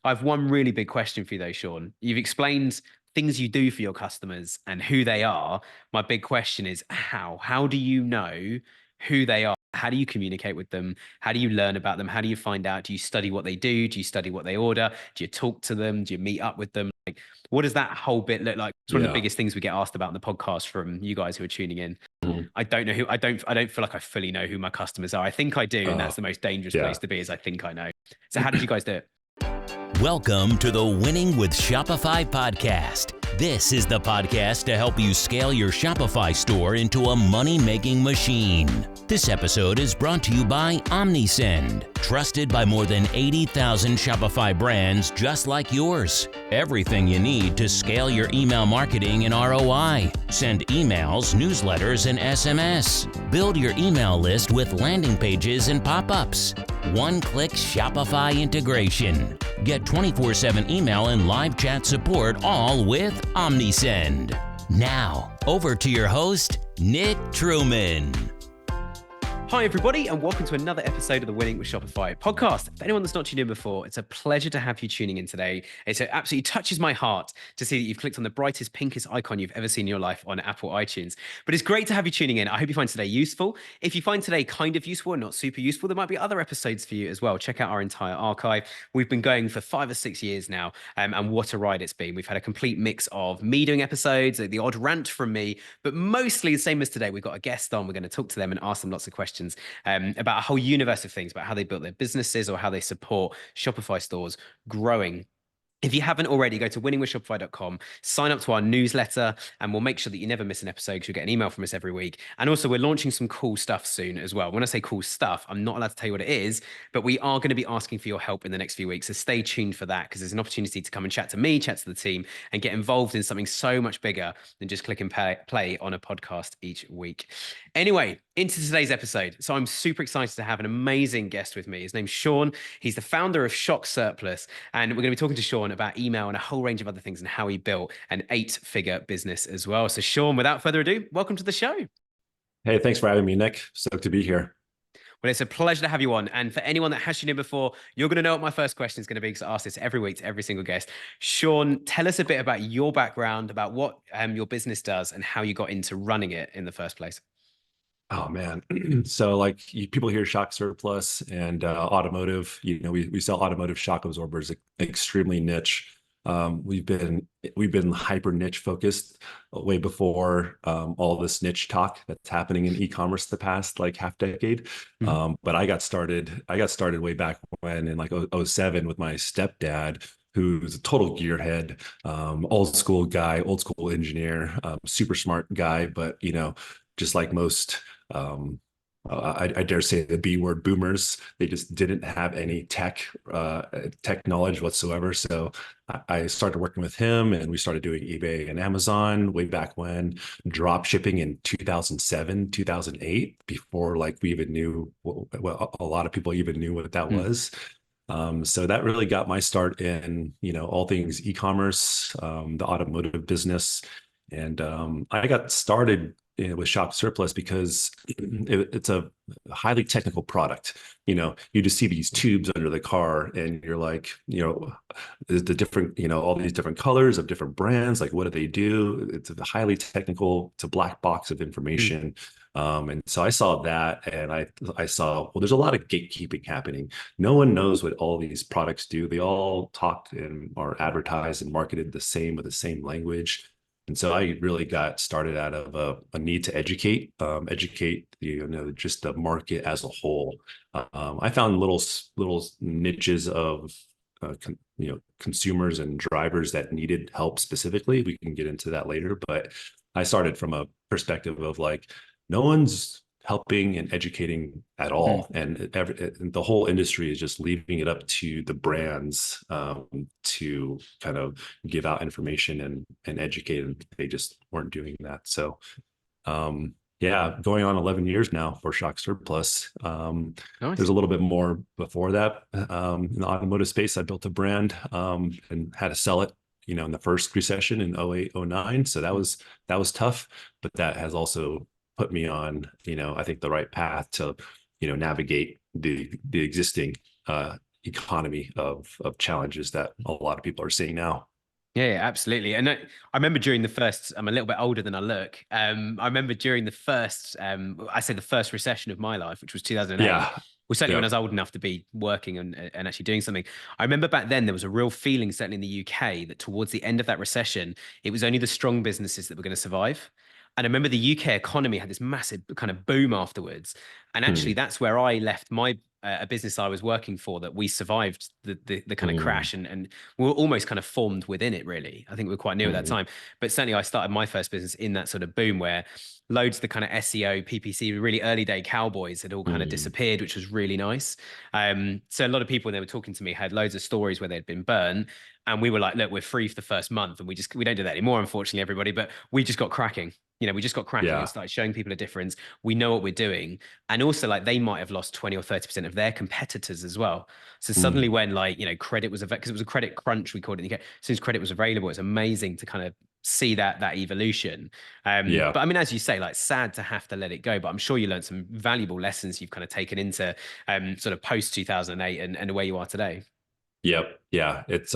I've one really big question for you though, Sean. You've explained things you do for your customers and who they are. My big question is how? How do you know who they are? How do you communicate with them? How do you learn about them? How do you find out? Do you study what they do? Do you study what they order? Do you talk to them? Do you meet up with them? Like, what does that whole bit look like? It's one of the Yeah. biggest things we get asked about in the podcast from you guys who are tuning in. Mhm. I don't know who I don't feel like I fully know who my customers are. I think I do, and Uh, that's the most dangerous place yeah. to be is I think I know. So how did you guys do it? Welcome to the Winning with Shopify podcast. This is the podcast to help you scale your Shopify store into a money-making machine. This episode is brought to you by OmniSend, trusted by more than 80,000 Shopify brands just like yours. Everything you need to scale your email marketing and ROI. Send emails, newsletters, and SMS. Build your email list with landing pages and pop-ups. One-click Shopify integration. Get 24/7 email and live chat support all with OmniSend. Now, over to your host, Nick Truman. Hi, everybody, and welcome to another episode of the Winning with Shopify podcast. For anyone that's not tuned in before, it's a pleasure to have you tuning in today. It absolutely touches my heart to see that you've clicked on the brightest, pinkest icon you've ever seen in your life on Apple iTunes. But it's great to have you tuning in. I hope you find today useful. If you find today kind of useful and not super useful, there might be other episodes for you as well. Check out our entire archive. We've been going for 5 or 6 years now, and what a ride it's been. We've had a complete mix of me doing episodes, the odd rant from me, but mostly the same as today. We've got a guest on. We're going to talk to them and ask them lots of questions about a whole universe of things, about how they built their businesses or how they support Shopify stores growing. If you haven't already, go to winningwithshopify.com, sign up to our newsletter, and we'll make sure that you never miss an episode because you'll get an email from us every week. And also, we're launching some cool stuff soon as well. When I say cool stuff, I'm not allowed to tell you what it is, but we are going to be asking for your help in the next few weeks. So stay tuned for that because there's an opportunity to come and chat to me, chat to the team, and get involved in something so much bigger than just click and play on a podcast each week. Anyway, into today's episode. So I'm super excited to have an amazing guest with me. His name's Sean. He's the founder of Shock Surplus, and we're going to be talking to Sean about email and a whole range of other things and how he built an 8-figure business as well. So Sean, without further ado, welcome to the show. Hey, thanks for having me, Nick. Stoked to be here. Well, it's a pleasure to have you on. And for anyone that has tuned in before, you're going to know what my first question is going to be because I ask this every week to every single guest. Sean, tell us a bit about your background, about what your business does and how you got into running it in the first place. Oh man. So like people hear shock surplus and automotive, we sell automotive shock absorbers, extremely niche. We've been hyper niche focused way before all this niche talk that's happening in e-commerce the past like half decade. Mhm. But I got started way back when in like '07 with my stepdad, who's a total gearhead, old school guy, old school engineer, super smart guy, but just like most, I dare say the B word boomers, they just didn't have any tech knowledge whatsoever. So I started working with him and we started doing eBay and Amazon way back when, drop shipping in 2007, 2008, before like we even knew, well, a lot of people even knew what that was. So that really got my start in, all things e-commerce, the automotive business. And I got started with Shop Surplus because it's a highly technical product. You just see these tubes under the car and you're like, the different, all these different colors of different brands, like what do they do? It's a highly technical, it's a black box of information. And so I saw that and I saw, well, there's a lot of gatekeeping happening. No one knows what all these products do. They all talk and are advertised and marketed the same with the same language. And so I really got started out of a need to educate just the market as a whole. I found little niches of consumers and drivers that needed help specifically. We can get into that later, but I started from a perspective of like, no one's helping and educating at all, and the whole industry is just leaving it up to the brands to kind of give out information and educate, and they just weren't doing that. So yeah, going on 11 years now for Shock Surplus. Nice. There's a little bit more before that. In the automotive space, I built a brand and had to sell it in the first recession in '08, '09. So that was tough, but that has also put me on, I think the right path to, navigate the existing economy of challenges that a lot of people are seeing now. Yeah, absolutely. And I remember during the first, I'm a little bit older than I look. I remember during the first, I say the first recession of my life, which was 2008. Yeah. Well, certainly when I Yep. was old enough to be working and actually doing something. I remember back then there was a real feeling, certainly in the UK, that towards the end of that recession, it was only the strong businesses that were going to survive. And I remember the UK economy had this massive kind of boom afterwards. And actually, Hmm. that's where I left my a business I was working for, that we survived the kind of Hmm. crash, and we were almost kind of formed within it, really. I think we were quite new at that Hmm. time. But certainly I started my first business in that sort of boom where loads of the kind of SEO, PPC, really early day cowboys had all kind of Hmm. disappeared, which was really nice. So a lot of people when they were talking to me had loads of stories where they'd been burned. And we were like, look, we're free for the first month. And we don't do that anymore, unfortunately, everybody, but we just got cracking. We just got cracking and Yeah. started showing people a difference. We know what we're doing. And also, like, they might have lost 20 or 30% of their competitors as well. So suddenly Hmm. when, like, credit was, because it was a credit crunch, we called it. As soon as credit was available, it's amazing to kind of see that evolution. Yeah. But I mean, as you say, like, sad to have to let it go, but I'm sure you learned some valuable lessons you've kind of taken into sort of post 2008 and where you are today. Yep. Yeah. It's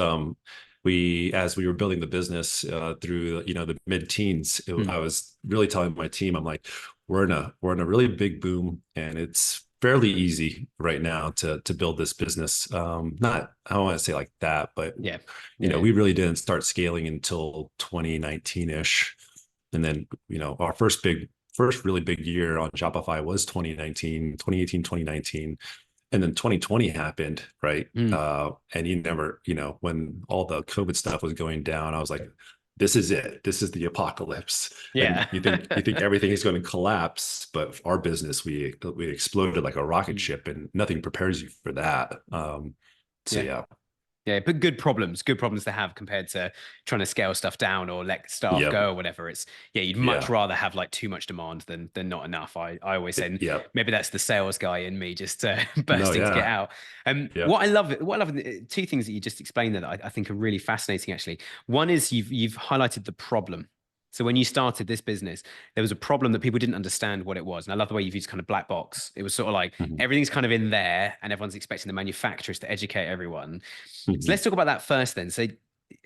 we as we were building the business through the mid-teens, Hmm. I was really telling my team, I'm like, we're in a really big boom, and it's fairly easy right now to build this business. Not I don't want to say like that, but Yeah. Yeah. we really didn't start scaling until 2019-ish. And then, our first really big year on Shopify was 2019, 2018, 2019. And then 2020 happened, right? Mm. And you never, when all the COVID stuff was going down, I was like, this is it. This is the apocalypse. And Yeah. you think everything is going to collapse, but our business, we exploded like a rocket Mm. ship, and nothing prepares you for that. So Yeah. yeah. Yeah, but good problems to have compared to trying to scale stuff down or let staff Yep. go or whatever. It's you'd much Yeah. rather have like too much demand than not enough. I always say, and Yep. maybe that's the sales guy in me just No, bursting to get yeah. out. Yep. What I love, two things that you just explained there that I think are really fascinating. Actually, one is you've highlighted the problem. So when you started this business, there was a problem that people didn't understand what it was. And I love the way you've used kind of black box. It was sort of like Mhm. everything's kind of in there and everyone's expecting the manufacturers to educate everyone. So Mhm. let's talk about that first then. So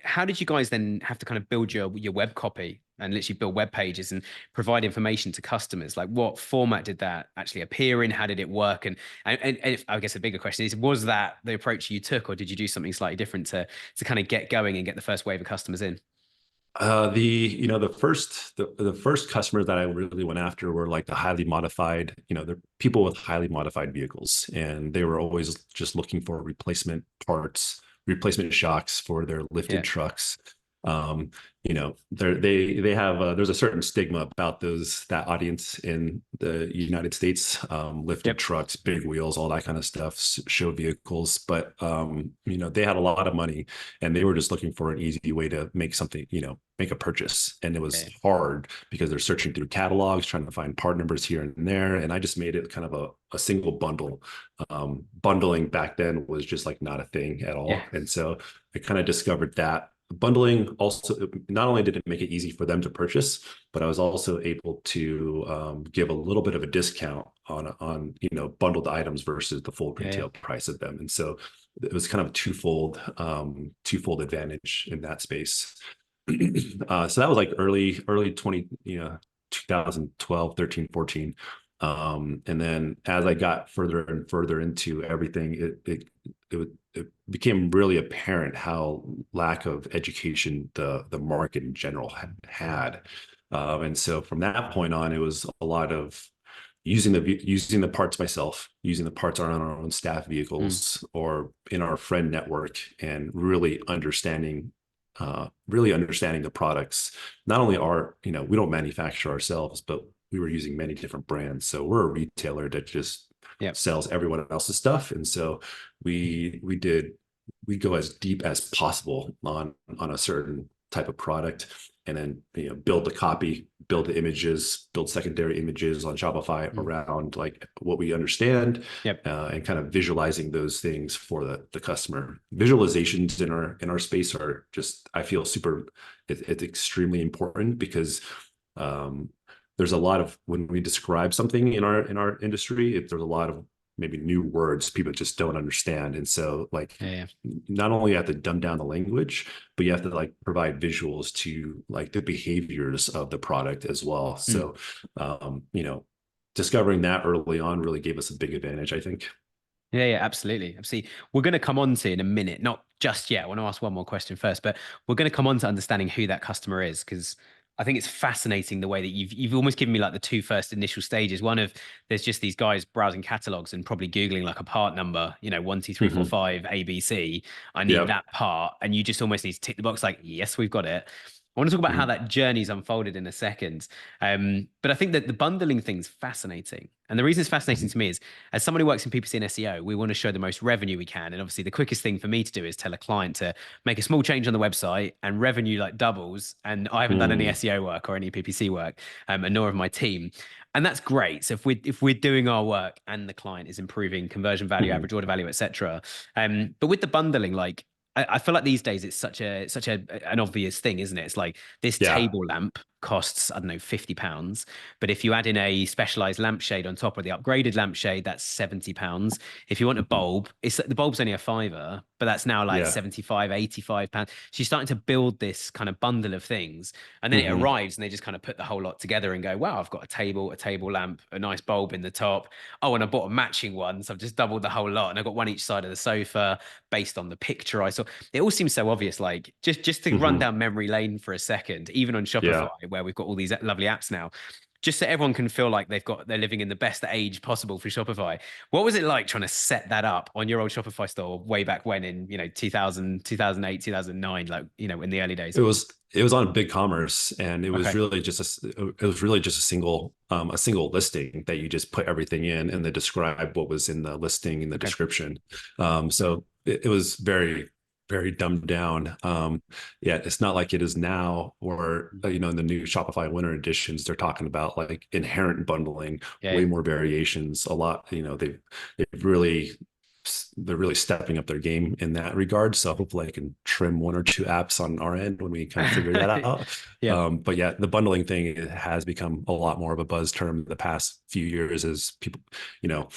how did you guys then have to kind of build your web copy and literally build web pages and provide information to customers? Like what format did that actually appear in? How did it work? And if, I guess a bigger question is, was that the approach you took, or did you do something slightly different to kind of get going and get the first wave of customers in? The first customers that I really went after were like the highly modified, the people with highly modified vehicles, and they were always just looking for replacement parts, replacement shocks for their lifted Yeah. trucks. Um, they have there's a certain stigma about that audience in the United States, lifted Yep. trucks, big wheels, all that kind of stuff, show vehicles, but they had a lot of money, and they were just looking for an easy way to make something, make a purchase. And it was Yeah. hard because they're searching through catalogs, trying to find part numbers here and there. And I just made it kind of a single bundle. Bundling back then was just like not a thing at Yeah. all. And so I kind of discovered that bundling also, not only did it make it easy for them to purchase, but I was also able to give a little bit of a discount on bundled items versus the full Yeah. retail price of them. And so it was kind of a twofold advantage in that space. So that was like early 2012, 13, 14. And then as I got further and further into everything, it became really apparent how lack of education the market in general had. And so from that point on, it was a lot of using the parts myself, using the parts on our own staff Mm. vehicles or in our friend network, and really understanding the products. Not only we don't manufacture ourselves, but we were using many different brands. So we're a retailer that just Yep. sells everyone else's stuff. And so we go as deep as possible on a certain type of product, and then build the copy, build the images, build secondary images on Shopify Mm. around like what we understand, Yep. and kind of visualizing those things for the customer. Visualizations in our space are just, I feel it's extremely important because there's a lot of, when we describe something in our industry, there's a lot of maybe new words people just don't understand. And so like Yeah, not only have to dumb down the language, but you have to like provide visuals to like the behaviors of the product as well. yeah. So discovering that early on really gave us a big advantage, I think. Yeah, yeah, absolutely. Absolutely. We're going to come on to in a minute, not just yet. I want to ask one more question first, but we're going to come on to understanding who that customer is, because I think it's fascinating the way that you've almost given me like the two first initial stages. One of there's just these guys browsing catalogs and probably Googling like a part number, 1, 2, 3, 4, 5, ABC. I need Yep. that part. And you just almost need to tick the box like, yes, we've got it. I want to talk about how Mhm. that journey's unfolded in a second. But I think that the bundling thing's fascinating. And the reason it's fascinating Mhm. to me is as somebody who works in PPC and SEO, we want to show the most revenue we can. And obviously the quickest thing for me to do is tell a client to make a small change on the website and revenue like doubles. And I haven't done any Mm. SEO work or any PPC work, and nor have my team. And that's great. So if we're doing our work and the client is improving conversion value, Mhm. average order value, etc. But with the bundling, like I feel like these days it's such an obvious thing, isn't it? It's like this Yeah. table lamp costs, I don't know, £50. But if you add in a specialized lampshade on top of the upgraded lampshade, that's £70. If you want a Mhm. bulb, it's the bulb's only a fiver, but that's now like Yeah. 75, £85. So you're starting to build this kind of bundle of things. And then it Mhm. arrives and they just kind of put the whole lot together and go, wow, I've got a table lamp, a nice bulb in the top. Oh, and I bought a matching one. So I've just doubled the whole lot. And I've got one each side of the sofa based on the picture I saw. It all seems so obvious. Like just to run Mhm. down memory lane for a second, even on Shopify, Yeah. where we've got all these lovely apps now, just so everyone can feel like they're living in the best age possible for Shopify. What was it like trying to set that up on your old Shopify store way back when in 2000, 2008, 2009, like in the early days? It was on BigCommerce, and Okay. it was really just a single listing that you just put everything in and then describe what was in the listing in the Okay. description. So it was very, very dumbed down. Yeah, it's not like it is now, or in the new Shopify Winter editions, they're talking about like inherent bundling, Yeah, way yeah. more variations, a lot. They've really they're really stepping up their game in that regard. So hopefully I can trim one or two apps on our end when we kind of figure that out. Yeah. But yeah, the bundling thing, it has become a lot more of a buzz term the past few years as people, you know,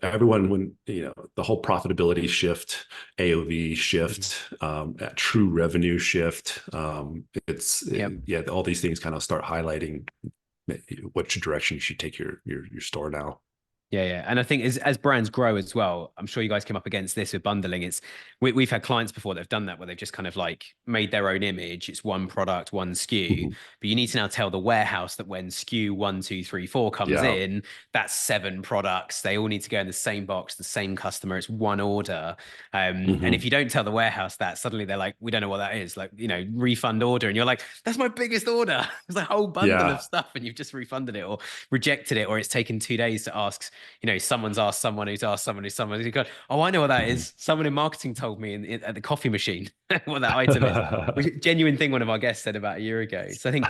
everyone, when, the whole profitability shift, AOV Mhm. shift, true revenue shift. Yep. Yeah, all these things kind of start highlighting which direction you should take your store now. Yeah, yeah. And I think as brands grow as well, I'm sure you guys came up against this with bundling. We've had clients before that have done that where they've just kind of like made their own image. It's one product, one SKU, Mhm. but you need to now tell the warehouse that when SKU 1, 2, 3, 4 comes Yeah. in, that's 7 products. They all need to go in the same box, the same customer. It's one order. And if Mhm. you don't tell the warehouse that, suddenly they're like, we don't know what that is. Like, refund order. And you're like, that's my biggest order. It's a whole bundle of Yeah. stuff and you've just refunded it or rejected it, or it's taken 2 days to ask, someone's asked someone who's asked someone who's gone, oh, I know what that Mhm. is. Someone in marketing told me at the coffee machine what that item is, which is a genuine thing one of our guests said about a year ago. So I think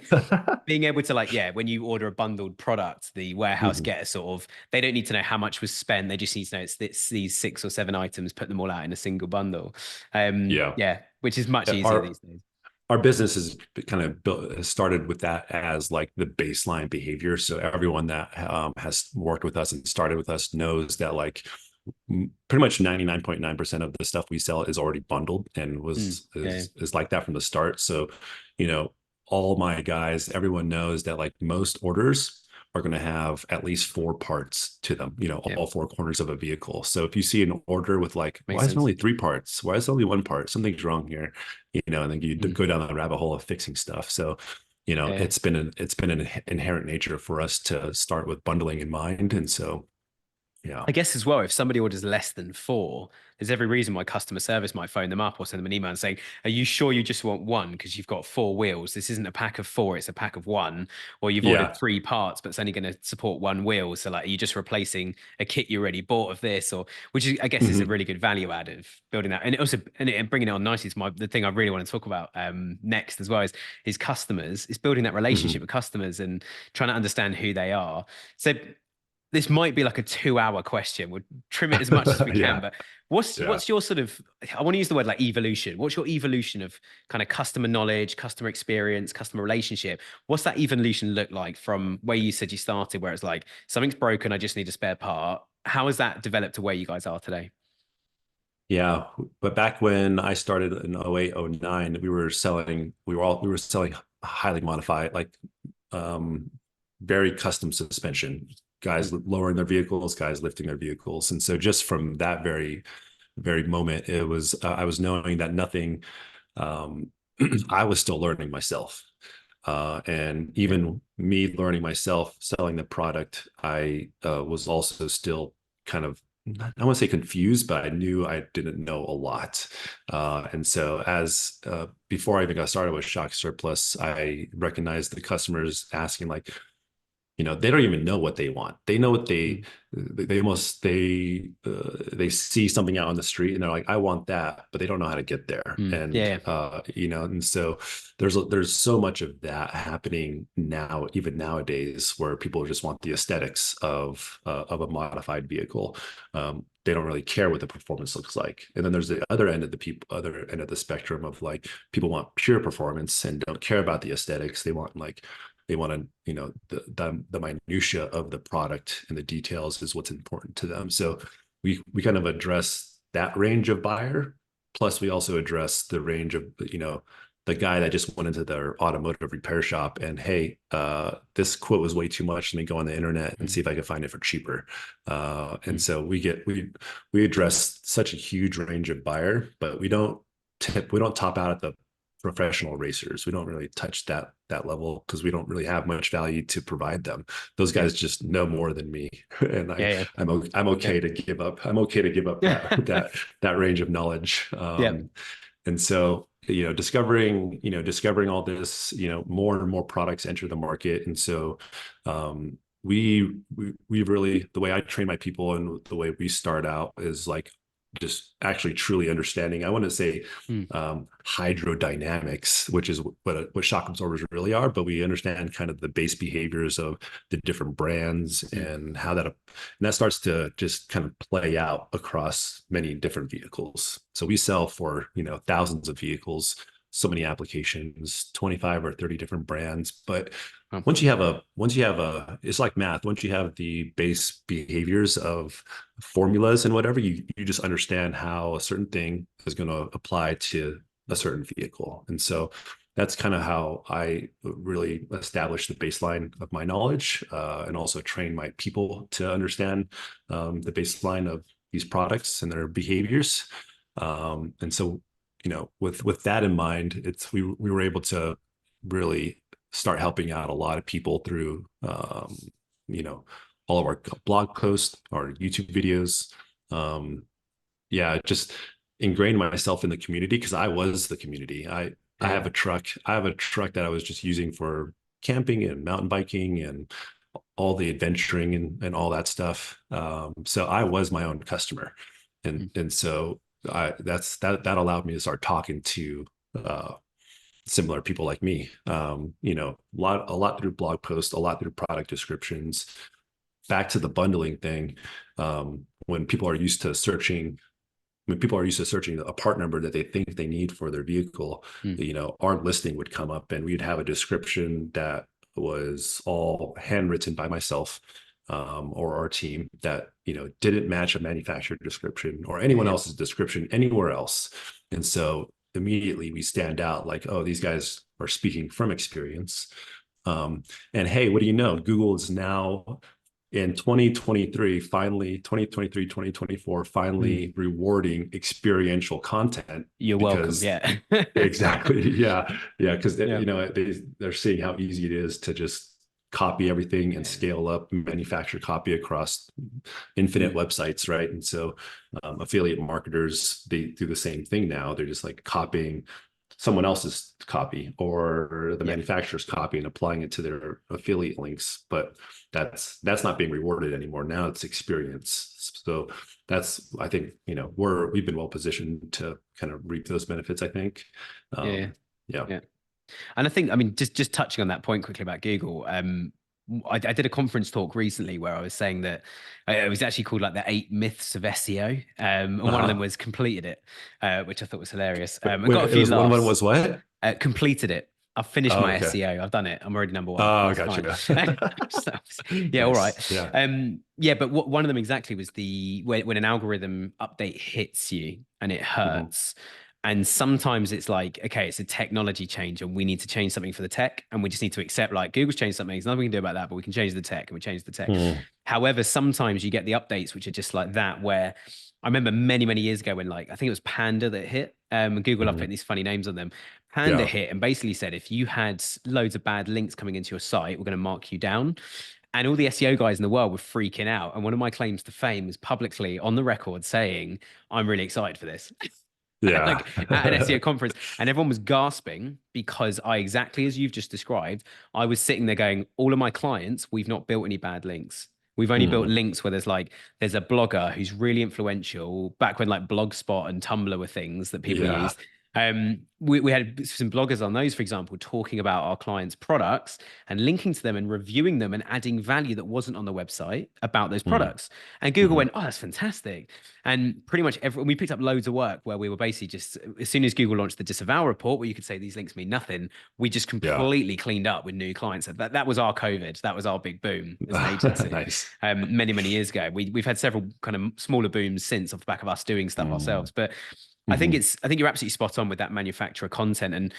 being able to like, yeah, when you order a bundled product, the warehouse Mhm. get a sort of, they don't need to know how much was spent. They just need to know it's these 6 or 7 items, put them all out in a single bundle. Yeah. Yeah, which is much Yeah, easier Our these days. our business is kind of built has started with that as like the baseline behavior. So everyone that has worked with us and started with us knows that like pretty much 99.9% of the stuff we sell is already bundled and Mm, yeah. is like that from the start. So, you know, all my guys, everyone knows that like most orders are going to have at least 4 parts to them, Yeah. all 4 corners of a vehicle. So if you see an order with like, Makes why is it sense. only 3 parts? Why is it only 1 part? Something's wrong here, and then you Mm, go down the rabbit hole of fixing stuff. So, yeah. it's been an inherent nature for us to start with bundling in mind. And so, yeah. I guess as well, if somebody orders less than 4, there's every reason why customer service might phone them up or send them an email and saying, are you sure you just want one? Because you've got 4 wheels. This isn't a pack of 4, it's a pack of one. Or you've ordered Yeah. 3 parts, but it's only going to support 1 wheel. So like, are you just replacing a kit you already bought of this? Or which is, I guess is a Mhm. really good value add of building that. And also, and bringing it on nicely is the thing I really want to talk about next as well is customers, is building that relationship Mhm. with customers and trying to understand who they are. So this might be like a 2-hour question. We'll trim it as much as we can, Yeah. but what's Yeah. what's your sort of, I want to use the word like evolution. What's your evolution of kind of customer knowledge, customer experience, customer relationship? What's that evolution look like from where you said you started, where it's like something's broken, I just need a spare part, how has that developed to where you guys are today? Yeah, but back when I started in 08, 09, we were selling highly modified, like um, very custom suspension. Guys lowering their vehicles, guys lifting their vehicles, and so just from that very moment, it was I was knowing that nothing. Um, I was still learning myself, and even me learning myself, selling the product, I was also still kind of, I want to say confused, but I knew I didn't know a lot. And so as before I even got started with Shock Surplus, I recognized the customers asking like, they don't even know what they want. They know what they see something out on the street and they're like, I want that, but they don't know how to get there. And, Yeah. and so there's so much of that happening now, even nowadays, where people just want the aesthetics of a modified vehicle. They don't really care what the performance looks like. And then there's the other end of the spectrum of like, people want pure performance and don't care about the aesthetics. They want to, the minutia of the product and the details is what's important to them. So we kind of address that range of buyer. Plus, we also address the range of, the guy that just went into their automotive repair shop and, hey, this quote was way too much. Let me go on the internet and see if I can find it for cheaper. And so we address such a huge range of buyer, but we don't top out at the professional racers. We don't really touch that level because we don't really have much value to provide them. Those guys just know more than me, and I'm okay to give up. I'm okay to give up that range of knowledge. And so discovering all this, more and more products enter the market, and so we really, the way I train my people and the way we start out is like just actually truly understanding, I want to say hydrodynamics, which is what shock absorbers really are, but we understand kind of the base behaviors of the different brands and how and that starts to just kind of play out across many different vehicles. So we sell for, thousands of vehicles, so many applications, 25 or 30 different brands. But once you have it's like math. Once you have the base behaviors of formulas and whatever, you just understand how a certain thing is going to apply to a certain vehicle. And so that's kind of how I really establish the baseline of my knowledge, and also train my people to understand the baseline of these products and their behaviors. And so, with that in mind, we were able to really start helping out a lot of people through, all of our blog posts, our YouTube videos. Just ingrained myself in the community because I was the community. I have a truck. I have a truck that I was just using for camping and mountain biking and all the adventuring and all that stuff. So I was my own customer, and so that allowed me to start talking to similar people like me. A lot through blog posts, a lot through product descriptions. Back to the bundling thing, when people are used to searching a part number that they think they need for their vehicle, our listing would come up and we'd have a description that was all handwritten by myself, or our team that, didn't match a manufacturer description or anyone else's description anywhere else. And so immediately we stand out like, oh, these guys are speaking from experience. And hey, what do you know? Google is now in 2023, 2024, finally rewarding experiential content. You're welcome. Yeah. Exactly. Yeah. Because they're seeing how easy it is to just copy everything and scale up, manufacture copy across infinite websites, right? And so affiliate marketers, they do the same thing now. They're just like copying someone else's copy or the manufacturer's copy and applying it to their affiliate links. But that's not being rewarded anymore. Now it's experience. So that's, I think, we've been well positioned to kind of reap those benefits, I think. Yeah. And I think, just touching on that point quickly about Google, I did a conference talk recently where I was saying that it was actually called like the 8 myths of SEO. And one of them was completed it, which I thought was hilarious. I got a few laughs. One was what? Completed it. I've finished Oh, my okay. SEO. I've done it. I'm already number one. Oh, That's fine. gotcha. So, yeah, all right. Nice. Yeah. Yeah, but one of them exactly was the when an algorithm update hits you and it Mhm. hurts. And sometimes it's like, okay, it's a technology change and we need to change something for the tech. And we just need to accept like Google's changed something. There's nothing we can do about that, but we can change the tech and we change the tech. Mhm. However, sometimes you get the updates which are just like that, where I remember many, many years ago when like I think it was Panda that hit. Google love Mhm. putting these funny names on them. Panda Yeah. hit and basically said if you had loads of bad links coming into your site, we're going to mark you down. And all the SEO guys in the world were freaking out. And one of my claims to fame was publicly on the record saying, I'm really excited for this. Yeah. Like at an SEO conference, and everyone was gasping because exactly as you've just described, I was sitting there going, all of my clients, we've not built any bad links. We've only built Mhm. links where there's a blogger who's really influential back when like Blogspot and Tumblr were things that people Yeah. used. We had some bloggers on those, for example, talking about our clients' products and linking to them and reviewing them and adding value that wasn't on the website about those Mhm. products. And Google Mhm. went, oh, that's fantastic. And pretty much we picked up loads of work where we were basically just, as soon as Google launched the disavow report, where you could say these links mean nothing, we just Yeah. completely cleaned up with new clients. That was our COVID. That was our big boom as an agency. Nice. Many, many years ago. We've had several kind of smaller booms since off the back of us doing stuff Mhm. ourselves. But Mhm. I think you're absolutely spot on with that manufacturer content. And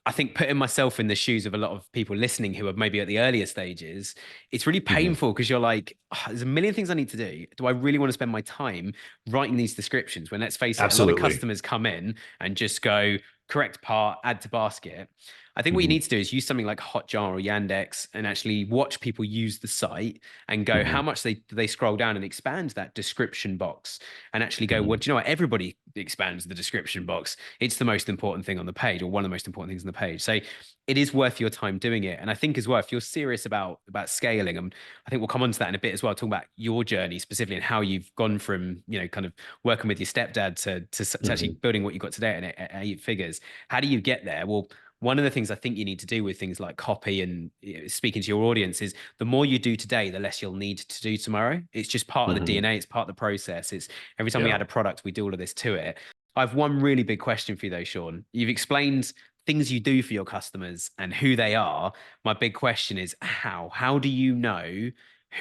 I think putting myself in the shoes of a lot of people listening who are maybe at the earlier stages, it's really Mhm. painful because you're like, "Oh, there's a million things I need to do. Do I really want to spend my time writing these descriptions when, let's face it, a lot of Absolutely. customers come in and just go correct part, add to basket. I think what you Mhm. need to do is use something like Hotjar or Yandex and actually watch people use the site and go, how Mhm. much they scroll down and expand that description box and actually go, well, Mhm. do you know what? Everybody expands the description box. It's the most important thing on the page, or one of the most important things on the page. So it is worth your time doing it. And I think as well, if you're serious about scaling, and I think we'll come on to that in a bit as well, talking about your journey specifically and how you've gone from, kind of working with your stepdad to actually Mhm. building what you got today at 8 figures. How do you get there? Well, one of the things I think you need to do with things like copy and speaking to your audience is the more you do today, the less you'll need to do tomorrow. It's just part of the Mhm. DNA. It's part of the process. It's every time we Yeah. add a product, we do all of this to it. I've one really big question for you though, Sean. You've explained things you do for your customers and who they are. My big question is how? How do you know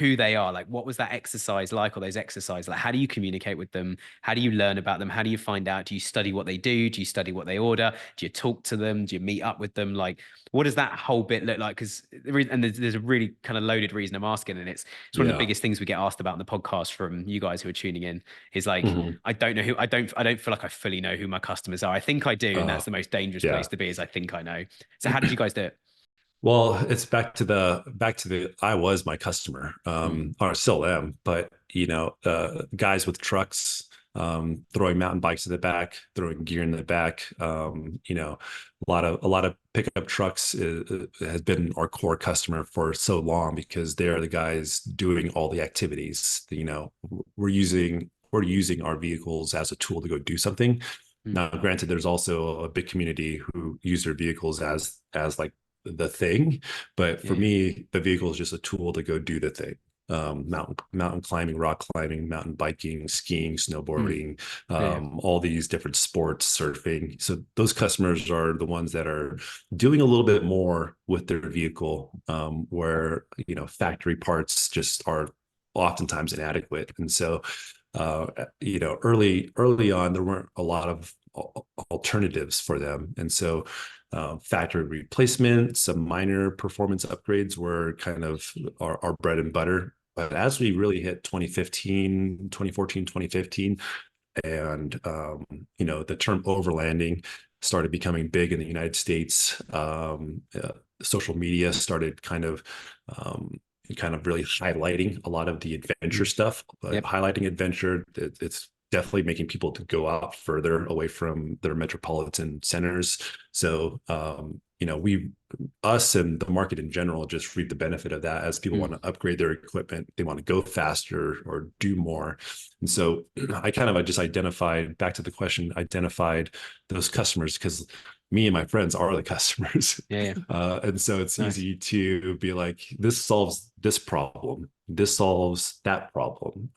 who they are? Like, what was that exercise like, or those exercises? Like, how do you communicate with them? How do you learn about them? How do you find out? Do you study what they do? Do you study what they order? Do you talk to them? Do you meet up with them? Like, what does that whole bit look like? Because there's a really kind of loaded reason I'm asking, and it's one of the Yeah. biggest things we get asked about in the podcast from you guys who are tuning in. Is like, Mhm. I don't know who I don't feel like I fully know who my customers are. I think I do, and Uh, that's the most dangerous place yeah. to be. Is I think I know. So how did you guys do it? Well, it's back to the I was my customer, Mm, or still am, but guys with trucks, throwing mountain bikes in the back, throwing gear in the back, a lot of pickup trucks has been our core customer for so long because they're the guys doing all the activities. We're using our vehicles as a tool to go do something. mm, Now, granted, there's also a big community who use their vehicles as like the thing, but yeah, for yeah, me, the vehicle is just a tool to go do the thing. Mountain climbing, rock climbing, mountain biking, skiing, mm, snowboarding, yeah, all these different sports, surfing. So those customers are the ones that are doing a little bit more with their vehicle, where factory parts just are oftentimes inadequate. And so early on, there weren't a lot of alternatives for them. And so factory replacement, some minor performance upgrades were kind of our bread and butter. But as we really hit 2015, 2014, 2015, and the term overlanding started becoming big in the United States, social media started kind of really highlighting a lot of the adventure mm, stuff, yep, highlighting adventure. It's definitely making people to go out further away from their metropolitan centers. So, us and the market in general just reap the benefit of that as people want mm, to upgrade their equipment. They want to go faster or do more. And so I just identified, back to the question, identified those customers because me and my friends are the customers. yeah, yeah, And so it's nice, easy to be like, this solves this problem. This solves that problem.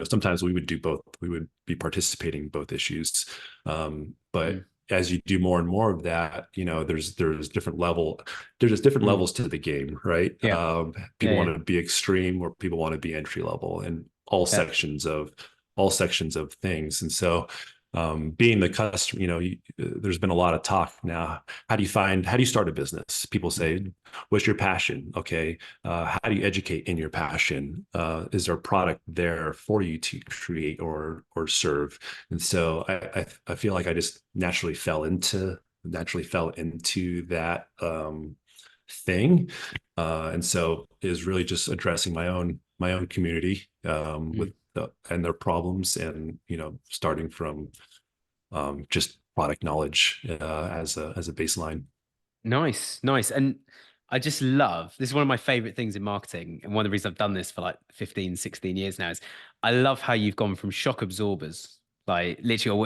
Sometimes we would do both. We would be participating in both issues. But mm, as you do more and more of that, there's just different Mm. levels to the game, right? Yeah. People Yeah. want to be extreme, or people want to be entry level, and Yeah. all sections of things. And so, being the customer, there's been a lot of talk now. How do you start a business? People say, what's your passion? Okay. How do you educate in your passion? Is there a product there for you to create or serve? And so I feel like I just naturally fell into that thing. And so is really just addressing my own community, Mm. and their problems, and starting from just product knowledge as a baseline. Nice, nice. And I just love this is one of my favorite things in marketing. And one of the reasons I've done this for like 15, 16 years now is I love how you've gone from shock absorbers, like literally,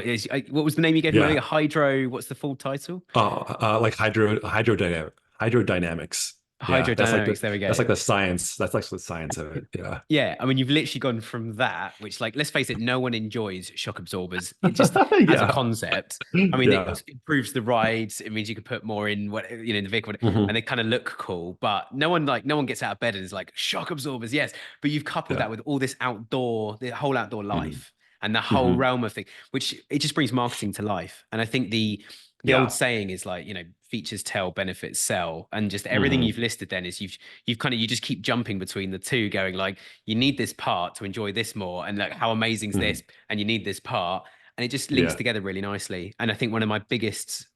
what was the name you gave me earlier? Yeah. Hydro, what's the full title? Like hydrodynamics. Yeah, Hydrodynamics. There we that's go. like the science. That's like the science of it. Yeah. Yeah, I mean, you've literally gone from that, which, like, let's face it, no one enjoys shock absorbers. It just as a Yeah. concept. I mean, Yeah. it improves the rides. It means you can put more in in the vehicle, and Hmm. they kind of look cool. But no one gets out of bed and is like shock absorbers. Yes, but you've coupled Yeah. that with all this the whole outdoor Hmm. life and the whole Hmm. realm of thing, which it just brings marketing to life. And I think the old Yeah. saying is like, features tell, benefits sell, and just everything Hmm. you've listed then is you've kind of you just keep jumping between the two, going like you need this part to enjoy this more, and like how amazing is Hmm. this, and you need this part, and it just links Yeah. together really nicely. And I think one of my biggest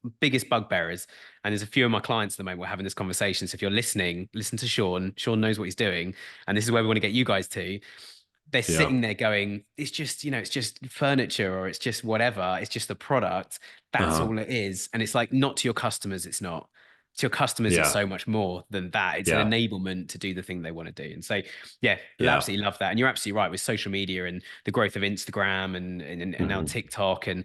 bugbearers, and there's a few of my clients at the moment we're having this conversation. So if you're listening, listen to Sean. Sean knows what he's doing, and this is where we want to get you guys to. They're Yeah. sitting there going, it's just, it's just furniture, or it's just whatever. It's just a product. That's Uh-huh. all it is. And it's like, not to your customers. It's not to your customers. It's Yeah. so much more than that. It's an Yeah. enablement to do the thing they want to do. And so, yeah, Yeah. absolutely love that. And you're absolutely right with social media and the growth of Instagram and now Hmm. TikTok. And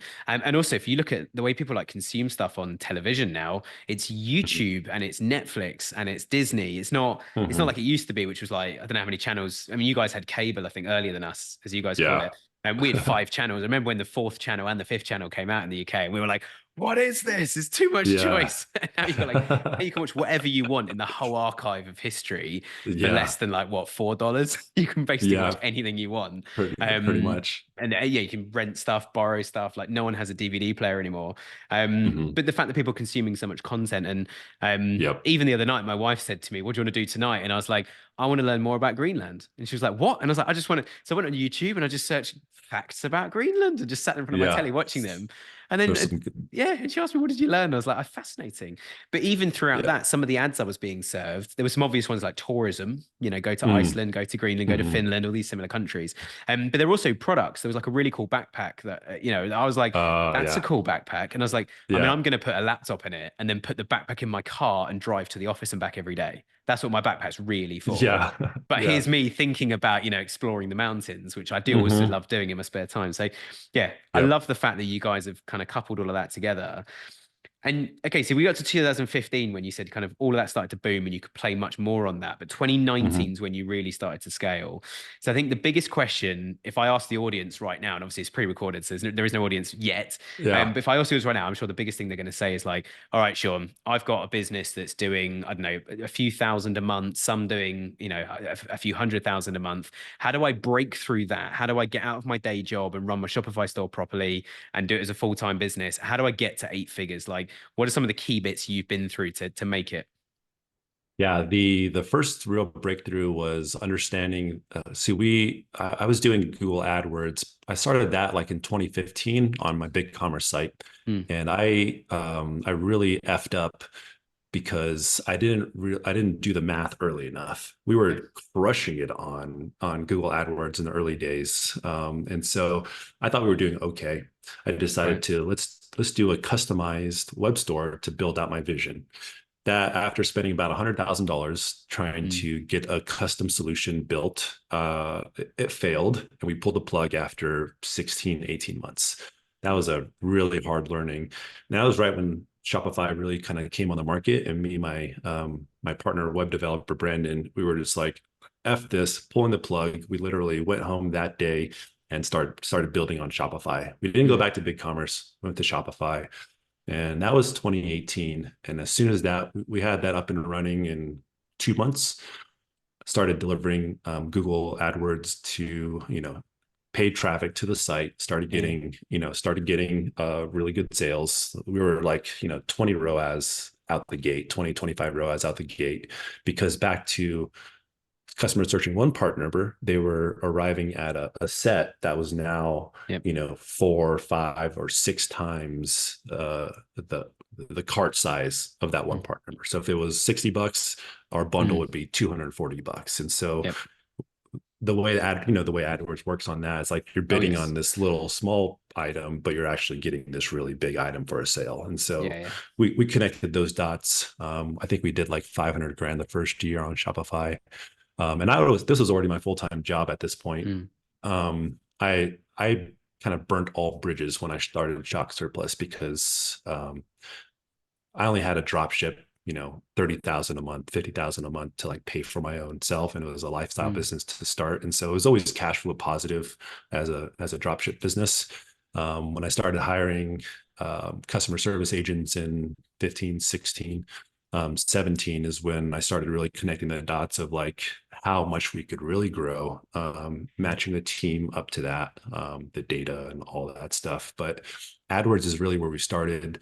also, if you look at the way people like consume stuff on television now, it's Hmm. YouTube and it's Netflix and it's Disney. It's not Hmm. like it used to be, which was like, I don't know how many channels. I mean, you guys had cable, I think, earlier than us, as you guys call Yeah. it. And we had 5 channels. I remember when the fourth channel and the fifth channel came out in the UK, and we were like, what is this? It's too much Yeah. choice. Now you've got like, now you can watch whatever you want in the whole archive of history for less Yeah. than like what, $4. You can basically watch Yeah. anything you want. Pretty much. And yeah, you can rent stuff, borrow stuff. Like no one has a DVD player anymore. Hmm. But the fact that people are consuming so much content, and Yep. even the other night, my wife said to me, "What do you want to do tonight?" And I was like, "I want to learn more about Greenland." And she was like, "What?" And I was like, "I just want to." So I went on YouTube and I just searched facts about Greenland and just sat in front of my Yeah. telly watching them. And then, There's some good, yeah, and she asked me, "What did you learn?" I was like, Fascinating." But even throughout yeah. that, some of the ads I was being served, there were some obvious ones like tourism, go to Mm. Iceland, go to Greenland, go to Hmm. Finland, all these similar countries. But there were also products. There was like a really cool backpack that, I was like, that's a Yeah. cool backpack. And I was like, I mean, Yeah. I'm going to put a laptop in it and then put the backpack in my car and drive to the office and back every day. That's what my backpack's really for. Yeah. But Yeah. here's me thinking about, exploring the mountains, which I do also Hmm. love doing in my spare time. So yeah, I Yep. love the fact that you guys have kind of coupled all of that together. And okay, so we got to 2015 when you said kind of all of that started to boom and you could play much more on that. But 2019 Hmm. is when you really started to scale. So I think the biggest question, if I ask the audience right now, and obviously it's pre-recorded, so there is no audience yet. Yeah. But if I ask you right now, I'm sure the biggest thing they're going to say is like, all right, Sean, I've got a business that's doing, I don't know, a few thousand a month, some doing, a few 100,000 a month. How do I break through that? How do I get out of my day job and run my Shopify store properly and do it as a full-time business? How do I get to 8 figures? Like, what are some of the key bits you've been through to make it? Yeah, the first real breakthrough was understanding. I was doing Google AdWords. I started that like in 2015 on my BigCommerce site, Mm, and I really effed up because I didn't do the math early enough. We right, were crushing it on Google AdWords in the early days, and so I thought we were doing okay. I decided right. to let's do a customized web store to build out my vision. That after spending about $100,000 trying Mm, to get a custom solution built, it failed, and we pulled the plug after 16, 18 months. That was a really hard learning. And that was right when Shopify really kind of came on the market, and me, my partner, web developer Brandon, we were just like, "F this," pulling the plug. We literally went home that day and started building on Shopify. We didn't go mm, back to BigCommerce, went to Shopify. And that was 2018. And as soon as that we had that up and running in 2 months, started delivering Google AdWords to, paid traffic to the site, started getting really good sales. We were like, 20 ROAS out the gate, 25 ROAS out the gate, because back to customers searching one part number, they were arriving at a set that was now, Yep. 4, 5, or 6 times the cart size of that one part number. So if it was $60, our bundle would be $240. And so Yep. the way AdWords works on that is like you're bidding on this little small item, but you're actually getting this really big item for a sale. And so we connected those dots. I think we did like 500 grand the first year on Shopify. And this was already my full-time job at this point. I kind of burnt all bridges when I started Shock Surplus because I only had a drop ship, 30,000 a month, 50,000 a month to like pay for my own self. And it was a lifestyle business to start. And so it was always cash flow positive as a drop ship business. When I started hiring customer service agents in 15, 16, 17 is when I started really connecting the dots of like how much we could really grow, matching the team up to that, the data and all that stuff. But AdWords is really where we started.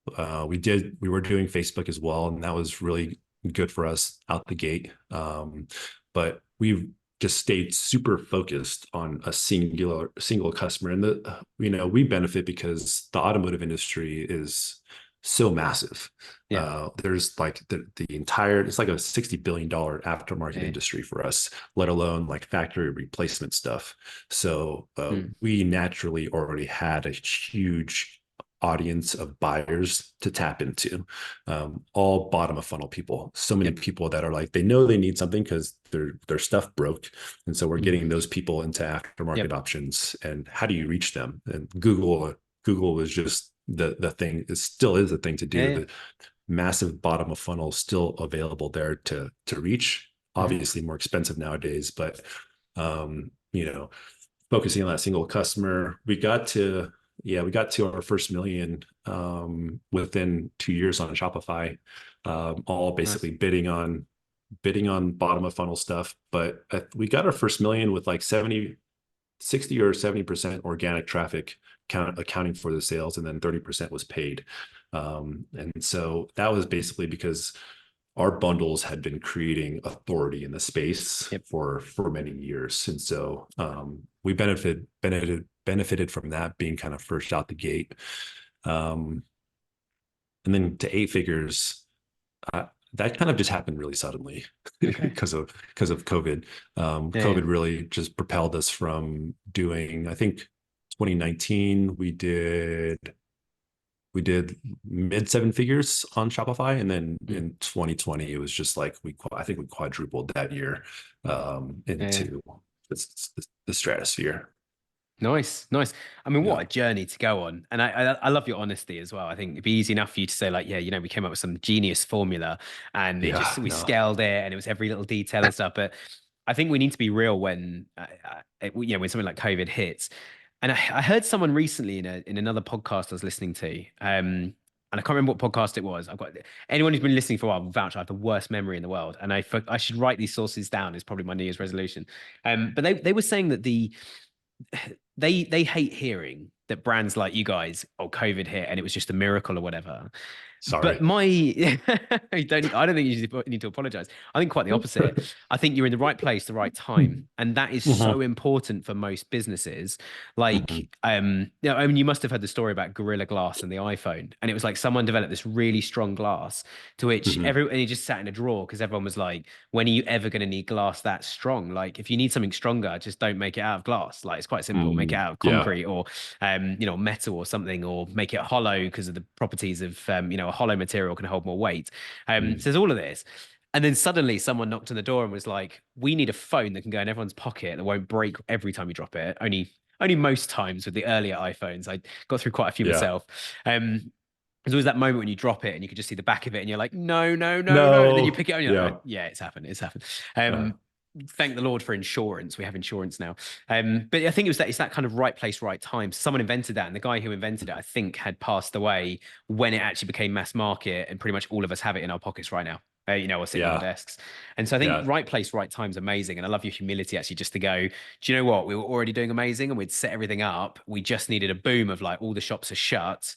We were doing Facebook as well, and that was really good for us out the gate. But we've just stayed super focused on a single customer. And we benefit because the automotive industry is so massive. There's like the entire, it's like a $60 billion aftermarket industry for us, let alone like factory replacement stuff. So we naturally already had a huge audience of buyers to tap into, all bottom of funnel people. So many people that are like, they know they need something because their stuff broke. And so we're getting those people into aftermarket options. And how do you reach them? And Google was just the thing. It still is a thing to do. The massive bottom of funnel still available there to reach. Obviously more expensive nowadays, but focusing on that single customer, we got to our first million within 2 years on Shopify, all basically bidding on bottom of funnel stuff. But we got our first million with like 60 or 70% organic traffic accounting for the sales, and then 30% was paid. And so that was basically because our bundles had been creating authority in the space for many years. And so we benefited from that being kind of first out the gate. And then to 8 figures, that kind of just happened really suddenly because of COVID. COVID really just propelled us from doing, I think 2019, we did mid 7 figures on Shopify. And then in 2020, it was just like, I think we quadrupled that year into the stratosphere. Nice. I mean, what a journey to go on. And I love your honesty as well. I think it'd be easy enough for you to say like, we came up with some genius formula and we scaled it and it was every little detail and stuff. But I think we need to be real when, when something like COVID hits. And I heard someone recently in another podcast I was listening to, and I can't remember what podcast it was. Anyone who's been listening for a while will vouch I have the worst memory in the world. And I should write these sources down. Is probably my New Year's resolution. But they were saying that they hate hearing that brands like you guys, COVID hit and it was just a miracle or whatever. Sorry. But I don't think you need to apologize. I think quite the opposite. I think you're in the right place, the right time. And that is so important for most businesses. Like, I mean, you must have heard the story about Gorilla Glass and the iPhone. And it was like someone developed this really strong glass to which everybody just sat in a drawer because everyone was like, when are you ever going to need glass that strong? Like, if you need something stronger, just don't make it out of glass. Like, it's quite simple. Make it out of concrete or, metal or something, or make it hollow because of the properties of, a hollow material can hold more weight. So there's all of this. And then suddenly someone knocked on the door and was like, we need a phone that can go in everyone's pocket that won't break every time you drop it. Only most times with the earlier iPhones. I got through quite a few myself. There's always that moment when you drop it and you can just see the back of it and you're like, no. And then you pick it up and you're like, it's happened. thank the Lord for insurance. We have insurance now. But I think it's that kind of right place, right time. Someone invented that, and the guy who invented it, I think, had passed away when it actually became mass market, and pretty much all of us have it in our pockets right now. Or sitting on our Yeah. desks. And so I think Yeah. right place, right time is amazing. And I love your humility actually just to go, do you know what? We were already doing amazing and we'd set everything up. We just needed a boom of like all the shops are shut.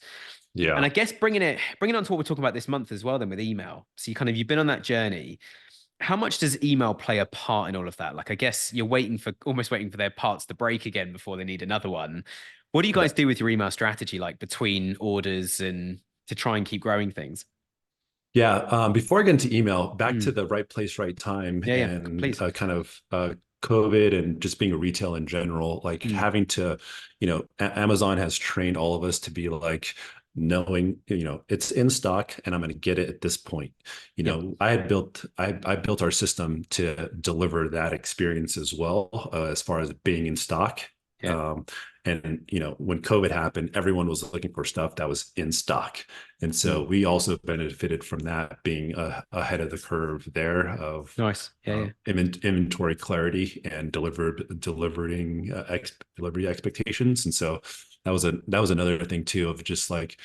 And I Yeah. guess bringing it on to what we're talking about this month as well, then with email. So you've been on that journey. How much does email play a part in all of that? Like, I guess you're almost waiting for their parts to break again before they need another one. What do you guys That, do with your email strategy, like between orders and to try and keep growing things? yeah. Before I get into email, back to Mm. the right place, right time, Yeah, yeah, and please. kind of COVID and just being a retail in general, like Mm. having to, Amazon has trained all of us to be like knowing, it's in stock and I'm going to get it at this point. Yep. I built our system to deliver that experience as well, as far as being in stock. Yeah. Um, and when COVID happened, everyone was looking for stuff that was in stock. And so Mm. we also benefited from that being ahead of the curve there of Nice. Yeah, yeah. inventory clarity and delivery expectations. And so that was another thing too of just like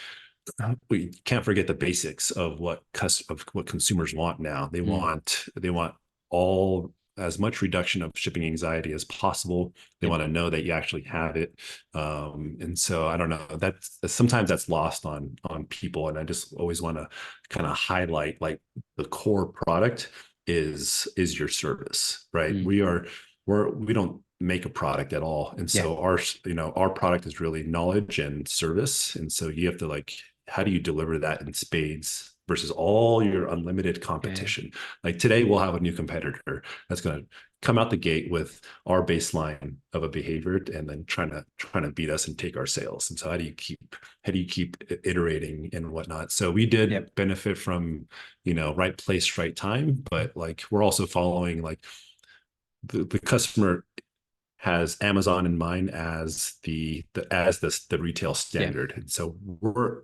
we can't forget the basics of what consumers want now. Mm. They want all as much reduction of shipping anxiety as possible. They Yep. want to know that you actually have it. And so I don't know, that's sometimes that's lost on people. And I just always want to kind of highlight like the core product is your service, right? Mm. We don't make a product at all. And Yeah. so our product is really knowledge and service. And so you have to like, how do you deliver that in spades versus all your unlimited Yeah. competition? Like today we'll have a new competitor that's going to come out the gate with our baseline of a behavior and then trying to beat us and take our sales. And so how do you keep iterating and whatnot? So we did Yep. benefit from, right place, right time, but like we're also following like the customer has Amazon in mind as the retail Yeah. standard. And so we're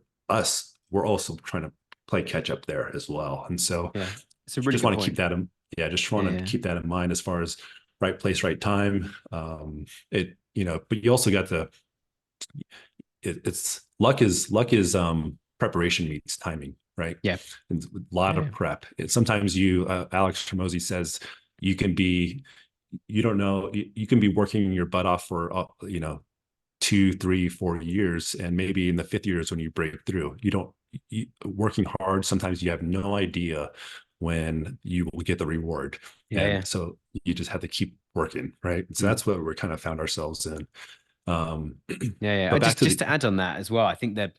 also trying to play catch up there as well. And so Yeah. It's a really just good want to keep point. that in, yeah, just want to Yeah. keep that in mind as far as right place, right time. But you also got it's luck is preparation meets timing, right? Yeah. And a lot Yeah. of prep. Sometimes Alex Tramosi says you can be, you don't know, you can be working your butt off for 2, 3, 4 years, and maybe in the fifth year is when you break through. Working hard, sometimes you have no idea when you will get the reward. Yeah. Yeah. And so you just have to keep working, right? So Mm. that's what we're kind of found ourselves in. Yeah, yeah. But back Just to add on that as well, I think the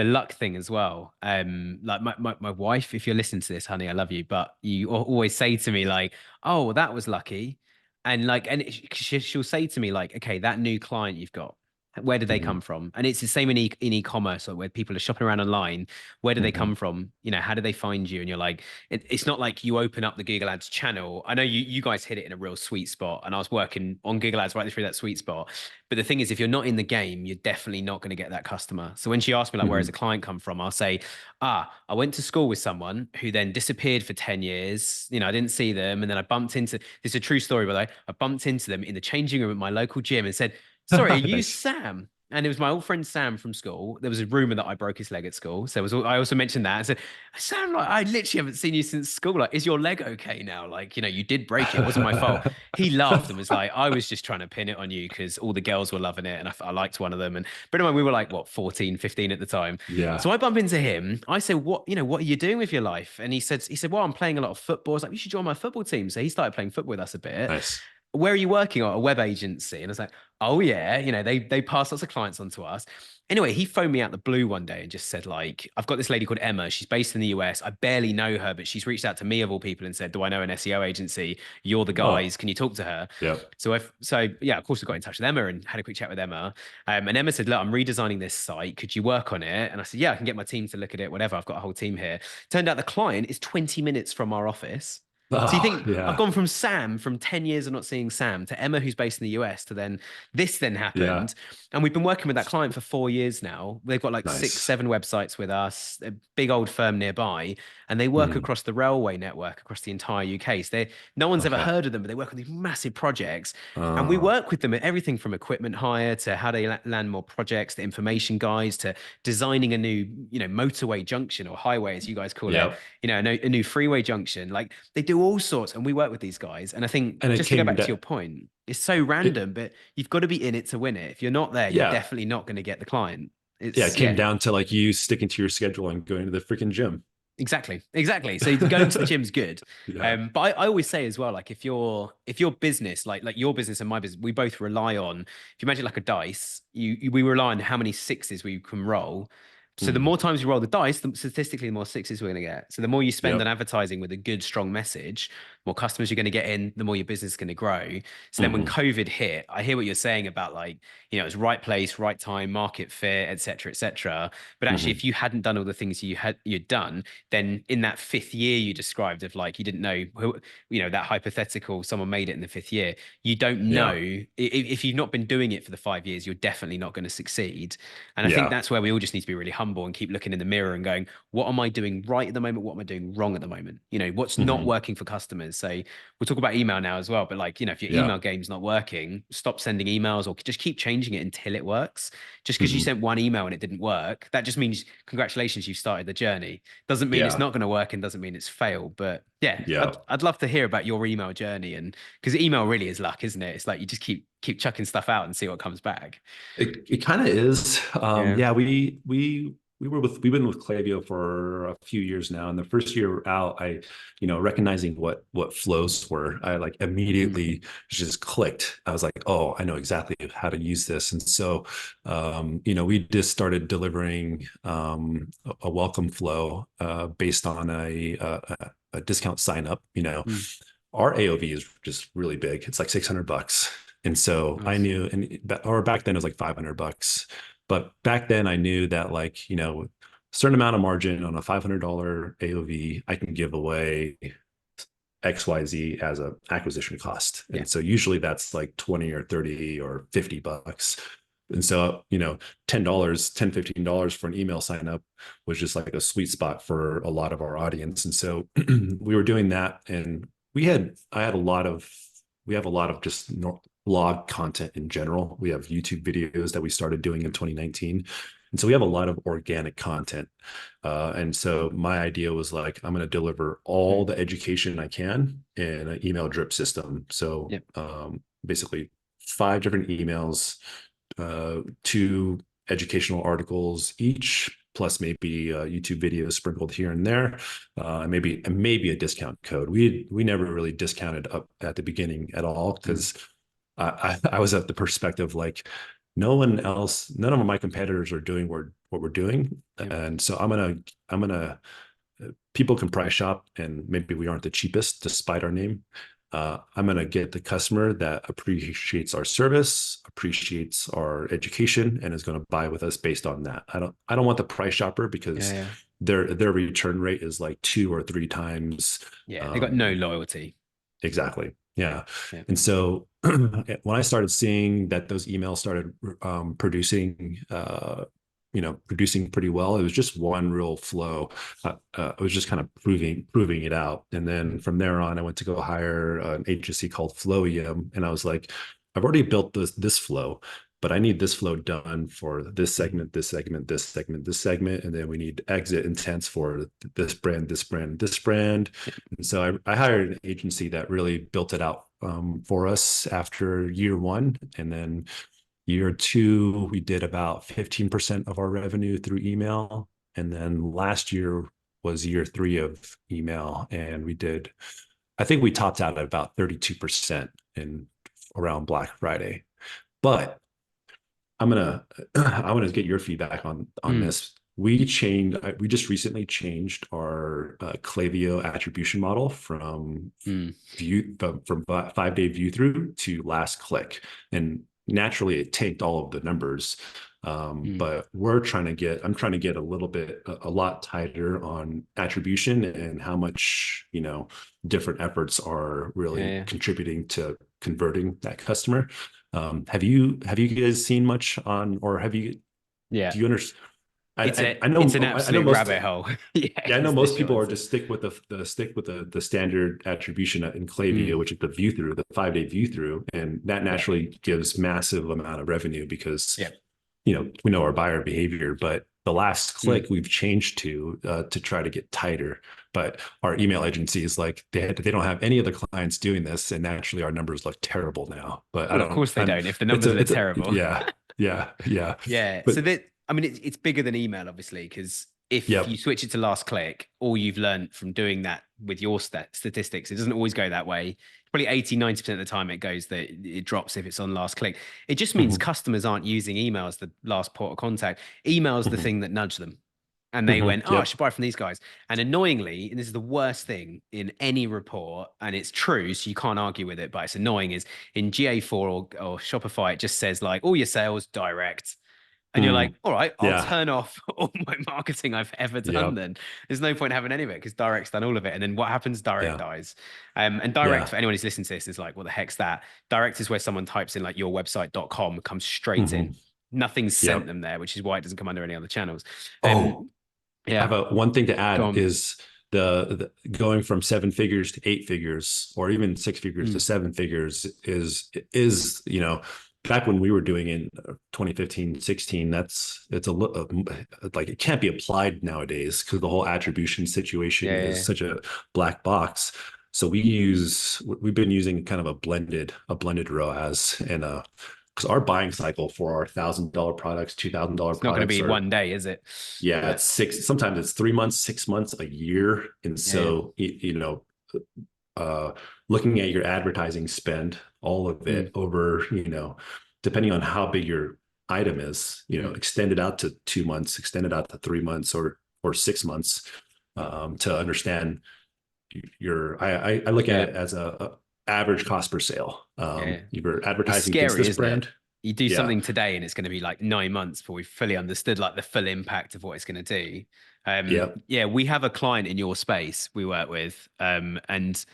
luck thing as well. Like my wife, if you're listening to this, honey, I love you, but you always say to me like, "Oh, well, that was lucky," and like, and she'll say to me like, "Okay, that new client you've got, where did they Mhm, come from?" And it's the same in e-commerce, or where people are shopping around online. Where do they mhm. come from? How do they find you? And you're like, it's not like you open up the Google Ads channel. I know you guys hit it in a real sweet spot, and I was working on Google Ads right through that sweet spot. But the thing is, if you're not in the game, you're definitely not going to get that customer. So when she asked me like, where has Mhm. the client come from? I'll say, I went to school with someone who then disappeared for 10 years. I didn't see them. And then I bumped into, this is a true story, by the way. I bumped into them in the changing room at my local gym and said, sorry, are you Nice. Sam? And it was my old friend Sam from school. There was a rumor that I broke his leg at school. So I also mentioned that. I said, Sam, like, I literally haven't seen you since school. Like, is your leg okay now? Like, you did break it. It wasn't my fault. He laughed and was like, I was just trying to pin it on you because all the girls were loving it. And I liked one of them. But anyway, we were like, what, 14, 15 at the time. Yeah. So I bump into him. I say, what are you doing with your life? And he said, well, I'm playing a lot of football. I was like, you should join my football team. So he started playing football with us a bit. Nice. Where are you working at? A web agency? And I was like, oh yeah, they pass lots of clients on to us. Anyway, he phoned me out the blue one day and just said, like, I've got this lady called Emma. She's based in the US. I barely know her, but she's reached out to me of all people and said, do I know an SEO agency? You're the Oh, guys. Can you talk to her? yeah. So yeah, of course we got in touch with Emma and had a quick chat with Emma. And Emma said, look, I'm redesigning this site. Could you work on it? And I said, yeah, I can get my team to look at it, whatever. I've got a whole team here. Turned out the client is 20 minutes from our office. So you Oh, think I've yeah. gone from Sam, from 10 years of not seeing Sam, to Emma, who's based in the US, to then this then Yeah. happened. And we've been working with that client for 4 years now. They've got like six, Nice. 7 websites with us, a big old firm nearby, and they work Mhm. across the railway network across the entire UK. So no one's ever Okay. heard of them, but they work on these massive projects. And we Uh, work with them at everything from equipment hire to how they land more projects, to information guides, to designing a new, motorway junction or highway, as you guys call it, yep. a new freeway junction. Like they do all sorts, and we work with these guys. And I think And it just to go came back to down. your point, it's so It, random, but you've got to be in it to win it. If you're not there, you're yeah. definitely not going to get the client. Yeah. It It's came yeah, down to like you sticking to your schedule and going to the freaking gym. exactly. So going to the gym's good. Yeah. But I always say as well, like if your business, like your business and my business, we both rely on. If you imagine like a dice, we rely on how many sixes we can roll. So the Mhm. more times you roll the dice, statistically, the more sixes we're going to get. So the more you spend on Yep. advertising with a good, strong message, more customers you're going to get in, the more your business is going to grow. So then when Mhm. COVID hit, I hear what you're saying about like, it's right place, right time, market fit, et cetera, et cetera. But actually, Mhm. if you hadn't done all the things you'd done, then in that fifth year you described of like you didn't know who, that hypothetical someone made it in the fifth year, you don't know Yeah. if you've not been doing it for the 5 years, you're definitely not going to succeed. And I think Yeah. that's where we all just need to be really humble and keep looking in the mirror and going, what am I doing right at the moment? What am I doing wrong at the moment? What's not Mhm. working for customers? So we'll talk about email now as well, but like, if your Yeah. email game's not working, stop sending emails or just keep changing it until it works. Just because you Mhm. sent one email and it didn't work, that just means congratulations, you started the journey. Doesn't mean it's Yeah. not going to work and doesn't mean it's failed. But yeah, Yeah. I'd love to hear about your email journey, and because email really is luck, isn't it? It's like you just keep chucking stuff out and see what comes back. It kind of is. Yeah. Yeah, we've been with Klaviyo for a few years now, and the first year out, recognizing what flows were, I like Mm. immediately just clicked. I was like, oh, I know exactly how to use this, and so we just started delivering a welcome flow based on a discount sign up. Mm. Our AOV is just really big. It's like $600. And so I Nice. knew, or back then it was like $500. But back then I knew that like, a certain amount of margin on a $500 AOV, I can give away XYZ as a acquisition cost. Yeah. And so usually that's like 20 or 30 or $50. And so, $10, $15 for an email sign up was just like a sweet spot for a lot of our audience. And so we were doing that, and we have a lot of just blog content in general. We have YouTube videos that we started doing in 2019. And so we have a lot of organic content. And so my idea was like, I'm going to deliver all Mm. the education I can in an email drip system. So Yeah. basically 5 different emails, 2 educational articles each, plus maybe a YouTube video sprinkled here and there, maybe a discount code. We never really discounted up at the beginning at all Mm. because I was at the perspective like none of my competitors are doing what we're doing, Yeah. and so I'm gonna people can price shop, and maybe we aren't the cheapest despite our name. I'm going to get the customer that appreciates our service, appreciates our education, and is going to buy with us based on that. I don't want the price shopper because Yeah. their return rate is like 2 or 3 times. Yeah. They got no Um, loyalty. exactly. Yeah. Yeah. And so when I started seeing that those emails started producing pretty well, it was just one real flow. I was just kind of proving it out. And then Mm. from there on, I went to go hire an agency called Flowium. And I was like, I've already built this flow, but I need this flow done for this Mm. segment, this segment, this segment, this segment. And then we need exit intents for this brand, this brand, this brand. Yeah. And so I hired an agency that really built it out for us after year one. And then year two, we did about 15% of our revenue through email. And then last year was year three of email. And I think we topped out at about 32% in around Black Friday. But I want to get your feedback on Mm. this. We just recently changed our Klaviyo attribution model from Mm. view from 5-day view through to last click. And naturally it tanked all of the numbers. But I'm trying to get a lot tighter on attribution and how much, different efforts are really Yeah. contributing to converting that customer. Have you guys seen much on, or Yeah. do you understand? It's an I know absolute most. rabbit hole. Yeah, Yeah, I know is the most people short are answer. just stick with the standard attribution in Klaviyo, Mm, which is the view through, the 5-day view through, and that yeah. naturally gives massive amount of revenue because Yeah. we know our buyer behavior. But the last click Mm. we've changed to try to get tighter. But our email agency is like they don't have any of the clients doing this, and naturally our numbers look terrible now. But I Well, of don't. course they I'm don't if the it's numbers a look it's a terrible. yeah yeah. Yeah. But So that, I mean, it's bigger than email, obviously, because if you yep. switch it to last click, all you've learned from doing that with your statistics, it doesn't always go that way. Probably 80-90% of the time it goes that it drops if it's on last click. It just means Mhm, customers aren't using email as the last port of contact. Email's the mhm, thing that nudged them. And they went, oh, I yep. should buy from these guys. And annoyingly, and this is the worst thing in any report, and it's true, so you can't argue with it, but it's annoying, is in GA4 or Shopify, it just says like all your sales direct. And you're like, Mm, all right, I'll yeah. turn off all my marketing I've ever done Yep. then. There's no point having any of it because Direct's done all of it. And then what happens? Direct Yeah. dies. And Direct, Yeah. for anyone who's listening to this, is like, what the heck's that? Direct is where someone types in like yourwebsite.com, comes straight in. Hmm. Nothing's sent Yep. them there, which is why it doesn't come under any other channels. Oh, I Yeah, have one thing to go add on. is the going from 7 figures to 8 figures, or even 6 figures to Mm, 7 figures is back when we were doing in 2015, 16, it's like it can't be applied nowadays because the whole attribution situation yeah, is yeah, such a black box. So we've been using kind of a blended ROAS, and because our buying cycle for our $1,000 products, $2,000 it's not going to products be are, one day, is it? yeah, it's six, sometimes it's 3 months, 6 months, a year. And Yeah, yeah. so, uh, looking at your advertising spend, all of Mm, it over, depending on how big your item is, mm, extend it out to 2 months, extend it out to 3 months or 6 months, to understand I look at yeah, it as a average cost per sale. yeah. You're It's advertising against scary, this isn't it? brand. You do Yeah. something today and it's going to be like 9 months before we fully understood like the full impact of what it's going to do. Yep. Yeah, we have a client in your space we work with, and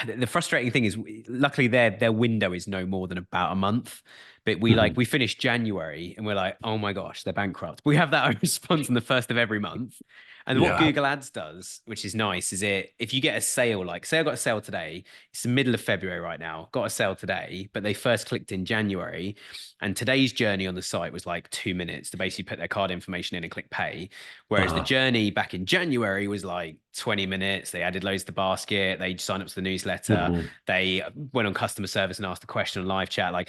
the frustrating thing is, luckily their window is no more than about a month. But Mhm. we finished January and we're like, oh my gosh, they're bankrupt. We have that response on the first of every month. And what Yeah. Google Ads does, which is nice, is if you get a sale, like say I got a sale today, it's the middle of February right now, got a sale today, but they first clicked in January, and today's journey on the site was like 2 minutes to basically put their card information in and click pay. Whereas the Uh-huh. journey back in January was like 20 minutes. They added loads to the basket. They signed up to the newsletter. Mhm. They went on customer service and asked a question on live chat. Like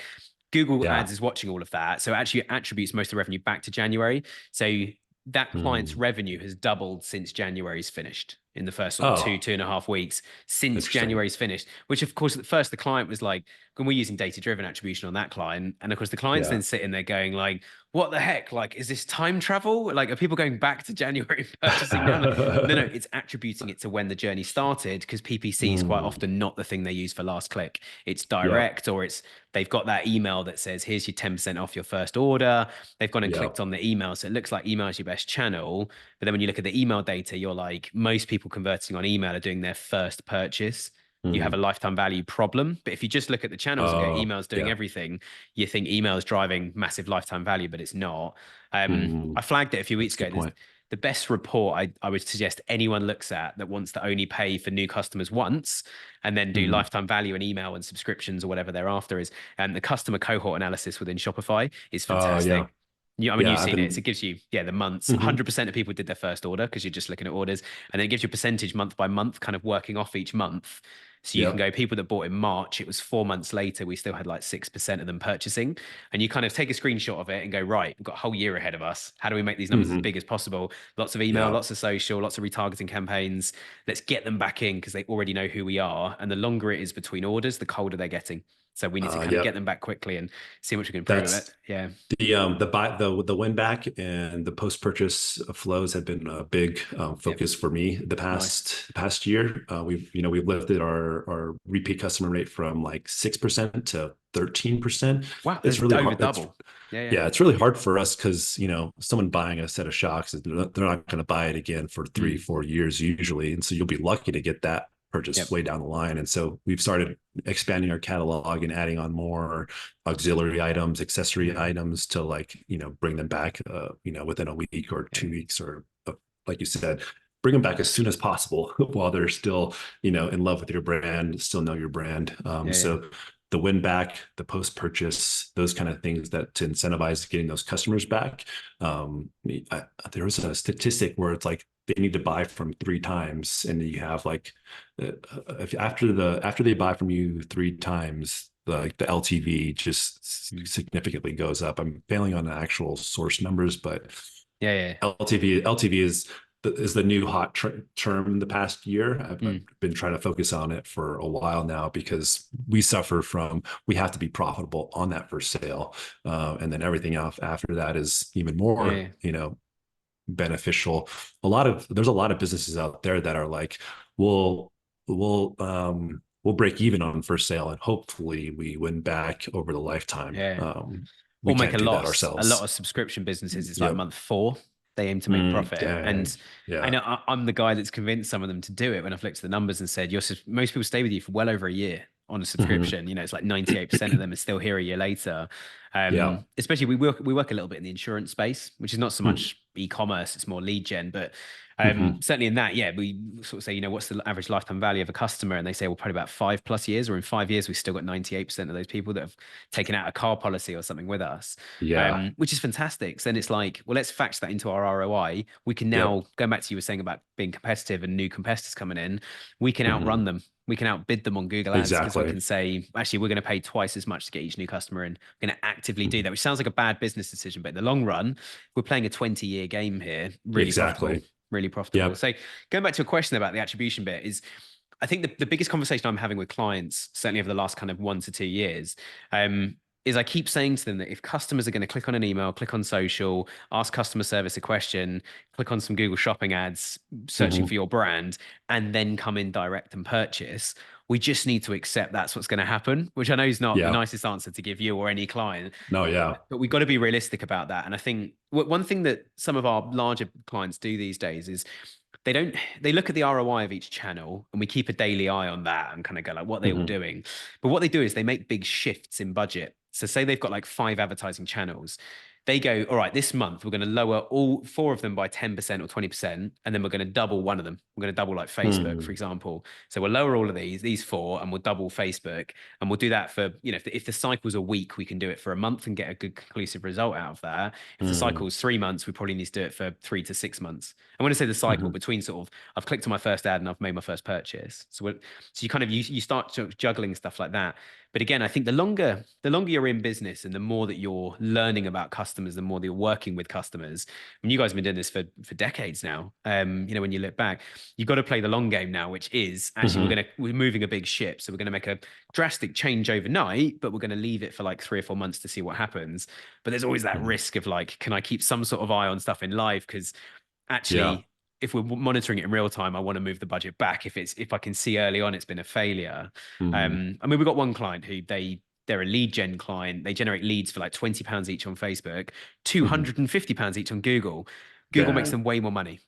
Google Yeah. Ads is watching all of that. So it actually attributes most of the revenue back to January. So that client's Mm. revenue has doubled since January's finished in the first sort of Oh, 2.5 weeks since interesting. January's finished, which of course at first the client was like, when we're using data-driven attribution on that client. And of course the client's Yeah. then sitting there going like, what the heck? Like, is this time travel? Like, are people going back to January and purchasing now? Like, no, it's attributing it to when the journey started because PPC is quite Mm. often not the thing they use for last click. It's Yep. direct, or they've got that email that says, here's your 10% off your first order. They've gone and clicked Yep. on the email. So it looks like email is your best channel. But then when you look at the email data, you're like, most people converting on email are doing their first purchase. You have a Mm. lifetime value problem. But if you just look at the channels and go, email's doing Yeah. everything, you think email is driving massive lifetime value, but it's not. Mm. I flagged it a few That's weeks a good ago. There's point. the best report I would suggest anyone looks at that wants to only pay for new customers once and then do Mm. lifetime value and email and subscriptions or whatever they're after is, the customer cohort analysis within Shopify is Yeah. fantastic. I mean, Yeah. you've I've seen it. So been. it gives you, the months. Mhm. 100% of people did their first order because you're just looking at orders, and then it gives you a percentage month by month, kind of working off each month. So you can Yep. go, people that bought in March, it was 4 months later, we still had like 6% of them purchasing. And you kind of take a screenshot of it and go, right, we've got a whole year ahead of us. How do we make these numbers as Mhm. big as possible? Lots of email, Yeah. lots of social, lots of retargeting campaigns. Let's get them back in because they already know who we are. And the longer it is between orders, the colder they're getting. So we need to kind of Yep. get them back quickly and see what we can improve with it. Yeah. The win back and the post purchase flows have been a big focus for me the past year. We've lifted our repeat customer rate from like 6% to 13%. Wow, It's really over hard. double. Yeah, it's really hard for us because someone buying a set of shocks, they're not going to buy it again for 3-4 years usually, and so you'll be lucky to get that purchase way down the line. And so we've started expanding our catalog and adding on more auxiliary items, accessory items to bring them back within a week or 2 weeks, or like you said, bring them back as soon as possible while they're still in love with your brand, still know your brand. So the win back, the post purchase, those kind of things that to incentivize getting those customers back. There was a statistic where it's like they need to buy from 3 times, and you have after they buy from you 3 times, the LTV just significantly goes up. I'm failing on the actual source numbers, but LTV is the new hot term in the past year. I've been trying to focus on it for a while now because we have to be profitable on that first sale, and then everything else after that is even more beneficial. There's a lot of businesses out there that are like, we'll break even on first sale and hopefully we win back over the lifetime. We or make a loss. Ourselves. A lot of subscription businesses, it's like month 4 they aim to make profit. And I know I'm the guy that's convinced some of them to do it when I've looked at the numbers and said, most people stay with you for well over a year on a subscription. It's like 98% of them are still here a year later. Especially we work a little bit in the insurance space, which is not so much e-commerce, it's more lead gen, but certainly in that, we sort of say, what's the average lifetime value of a customer? And they say, well, probably about 5+ years, or in 5 years, we've still got 98% of those people that have taken out a car policy or something with us, which is fantastic. So then it's like, well, let's factor that into our ROI. We can now, going back to you were saying about being competitive and new competitors coming in, we can outrun them. We can outbid them on Google Ads because we can say, actually, we're going to pay twice as much to get each new customer in. We're going to actively do that, which sounds like a bad business decision, but in the long run, we're playing a 20-year game here. Really profitable. Really profitable. So going back to a question about the attribution bit is, I think the biggest conversation I'm having with clients, certainly over the last kind of 1 to 2 years, is I keep saying to them that if customers are going to click on an email, click on social, ask customer service a question, click on some Google shopping ads, searching for your brand, and then come in direct and purchase, we just need to accept that's what's going to happen, which I know is not the nicest answer to give you or any client. But we've got to be realistic about that. And I think one thing that some of our larger clients do these days is they look at the ROI of each channel, and we keep a daily eye on that and kind of go like, what are they all doing? But what they do is they make big shifts in budget. So say they've got like 5 advertising channels. They go, all right, this month we're going to lower all 4 of them by 10% or 20, and then we're going to double one of them. We're going to double like Facebook, for example. So we'll lower all of these 4, and we'll double Facebook, and we'll do that for, if the cycle's a week, we can do it for a month and get a good conclusive result out of that. If the cycle's 3 months, we probably need to do it for 3 to 6 months. And when I say the cycle, between sort of, I've clicked on my first ad and I've made my first purchase. So you kind of, you start juggling stuff like that. But again, I think the longer you're in business and the more that you're learning about customers, the more that you're working with customers. I mean, you guys have been doing this for decades now. When you look back, you've got to play the long game now, which is actually we're moving a big ship. So we're going to make a drastic change overnight, but we're going to leave it for like 3 or 4 months to see what happens. But there's always that risk of like, can I keep some sort of eye on stuff in live? Because actually, if we're monitoring it in real time, I want to move the budget back. If I can see early on it's been a failure. I mean, we've got one client who they're a lead gen client. They generate leads for like £20 each on Facebook, £250 each on Google. Google makes them way more money,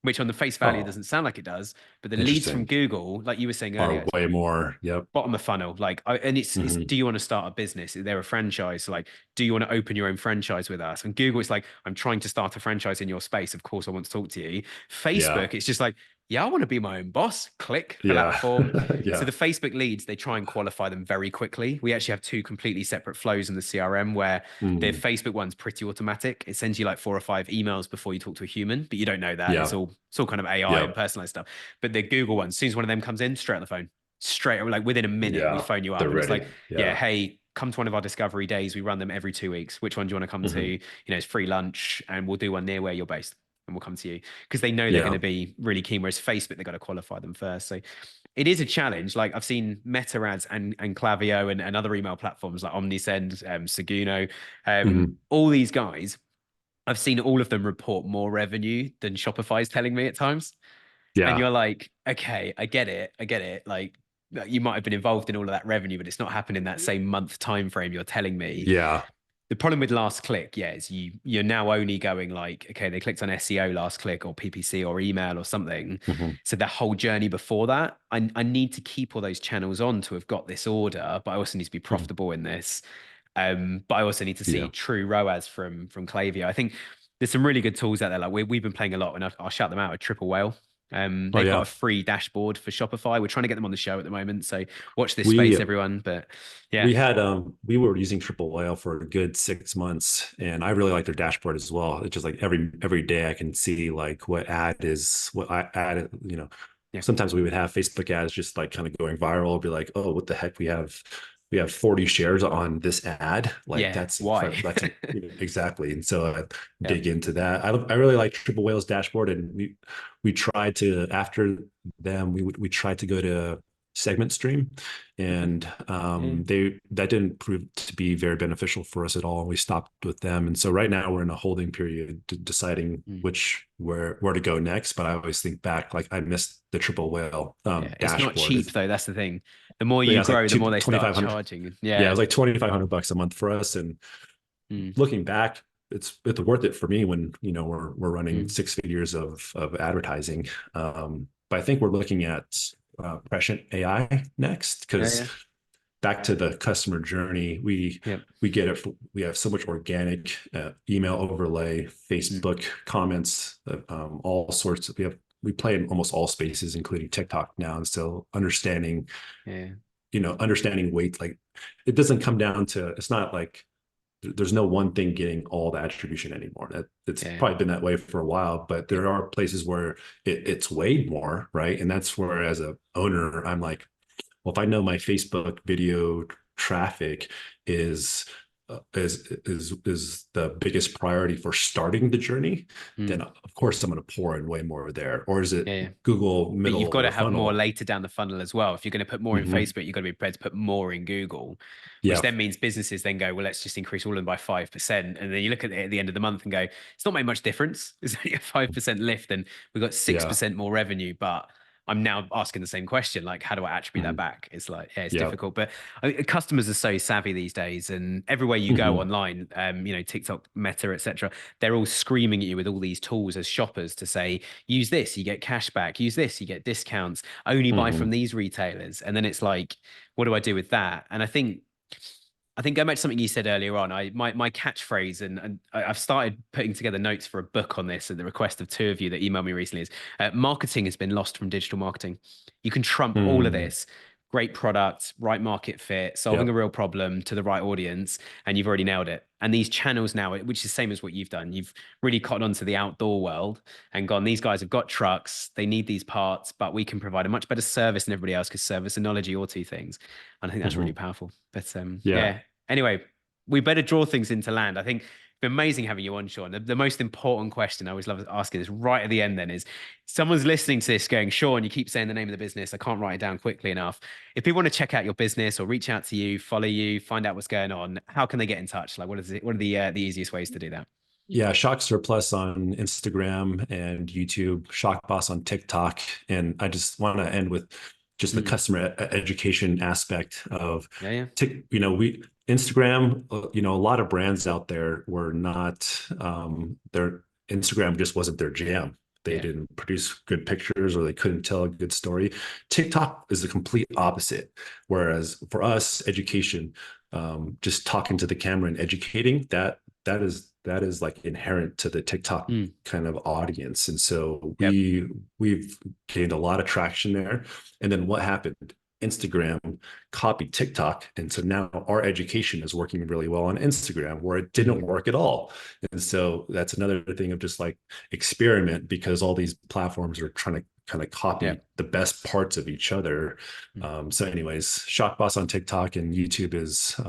which on the face value doesn't sound like it does, but the leads from Google, like you were saying earlier, are way more. Bottom of funnel. It's do you want to start a business? They're a franchise. So like, do you want to open your own franchise with us? And Google, it's like, I'm trying to start a franchise in your space. Of course, I want to talk to you. Facebook, it's just like, I want to be my own boss. Click, fill out the form. So the Facebook leads, they try and qualify them very quickly. We actually have 2 completely separate flows in the CRM where the Facebook one's pretty automatic. It sends you like 4 or 5 emails before you talk to a human, but you don't know that. It's all kind of AI and personalized stuff. But the Google one, as soon as one of them comes in, straight on the phone, like within a minute, we phone you up. It's like, hey, come to one of our discovery days. We run them every 2 weeks. Which one do you want to come to? It's free lunch, and we'll do one near where you're based. and we'll come to you, because they know they're going Yeah. to be really keen. Whereas Facebook, they've got to qualify them first. So it is a challenge. Like I've seen Meta ads and Klaviyo and other email platforms like Omnisend, Seguno, Mhm. all these guys. I've seen all of them report more revenue than Shopify is telling me at times. And Yeah. you're like, okay, I get it. I get it. Like you might have been involved in all of that revenue, but it's not happened in that same month time frame you're telling me. Yeah. The problem with last click, yeah, is you're now only going like, okay, they clicked on SEO last click or PPC or email or something. Mhm. So the whole journey before that, I need to keep all those channels on to have got this order, but I also need to be Mhm. profitable in this. But I also need to see Yeah. true ROAS from Klaviyo. I think there's some really good tools out there. Like we've been playing a lot, and I'll shout them out at Triple Whale. Oh They've got yeah. a free dashboard for Shopify. We're trying to get them on the show at the moment, so watch this We space, everyone. But yeah, we had we were using Triple Whale for a good 6 months, and I really like their dashboard as well. It's just like every day I can see like what I added, yeah, sometimes we would have Facebook ads just like kind of going viral, be like, oh, what the heck, we have 40 shares on this ad, like yeah. that's Why? incredible. Exactly. And so I Yeah. dig into that. I really like Triple Whale's dashboard, and we tried to, after them, we tried to go to Segment Stream, and that didn't prove to be very beneficial for us at all. We stopped with them, and so right now we're in a holding period, deciding where to go next. But I always think back, like I missed the Triple Whale Yeah, it's not dashboard. cheap though. That's the thing. The more Yeah, you it's like grow, the more they start 2,500. charging. Yeah, it Yeah. was like $2,500 a month for us. And Mm, looking back, it's worth it for me when we're running mm. 6 figures of advertising. But I think we're looking at Prescient AI next, Yeah, because yeah. back to the customer journey, Yep. we get it. We have so much organic email overlay, Facebook comments, all sorts of. We play in almost all spaces, including TikTok now, and so Yeah. understanding weight, like it doesn't come down to. It's not like there's no one thing getting all the attribution anymore. It's Yeah. probably been that way for a while, but there are places where it's weighed more, right? And that's where, as a owner, I'm like, well, if I know my Facebook video traffic is is the biggest priority for starting the journey, then of course I'm going to pour in way more there. Or is it Yeah. Google But middle you've got of to the have more funnel? later down the funnel as well. If you're going to put more in Mhm. Facebook, you've got to be prepared to put more in Google, which Yeah. then means businesses then go, well, let's just increase all of them by 5%. And then you look at the end of the month and go, it's not made much difference. It's only a 5% lift and we've got Yeah. 6% more revenue. But I'm now asking the same question, like, how do I attribute that Mhm. back? It's like, yeah, it's Yeah. difficult. But customers are so savvy these days, and everywhere you go Mhm. online, TikTok, Meta, etc., they're all screaming at you with all these tools as shoppers to say, use this, you get cash back. Use this, you get discounts. Only buy from Mhm. these retailers. And then it's like, what do I do with that? And I think going back to something you said earlier on, my catchphrase, and I've started putting together notes for a book on this at the request of two of you that emailed me recently, is marketing has been lost from digital marketing. You can trump all of Mhm. this. Great product, right market fit, solving a Yep. real problem to the right audience, and you've already nailed it. And these channels now, which is the same as what you've done, you've really cottoned onto the outdoor world and gone, these guys have got trucks, they need these parts, but we can provide a much better service than everybody else because service and knowledge are your two things. And I think that's really Mhm. powerful. But Yeah. yeah, anyway, we better draw things into land. I think it's been amazing having you on, Sean. The most important question I always love asking this right at the end then is someone's listening to this going, Sean, you keep saying the name of the business. I can't write it down quickly enough. If people want to check out your business or reach out to you, follow you, find out what's going on, how can they get in touch? Like, what are the easiest ways to do that? Yeah, Shock Surplus on Instagram and YouTube, Shock Boss on TikTok. And I just want to end with just the Mm. customer education aspect of Yeah, yeah. we Instagram, a lot of brands out there were not, their Instagram just wasn't their jam. They Yeah. didn't produce good pictures, or they couldn't tell a good story. TikTok is the complete opposite. Whereas for us, education, just talking to the camera and educating, that is like inherent to the TikTok Mm. kind of audience. And so Yep. we've gained a lot of traction there. And then what happened? Instagram copied TikTok. And so now our education is working really well on Instagram, where it didn't work at all. And so that's another thing of just like experiment, because all these platforms are trying to kind of copy Yeah. the best parts of each other. So anyways, Shock Boss on TikTok and YouTube is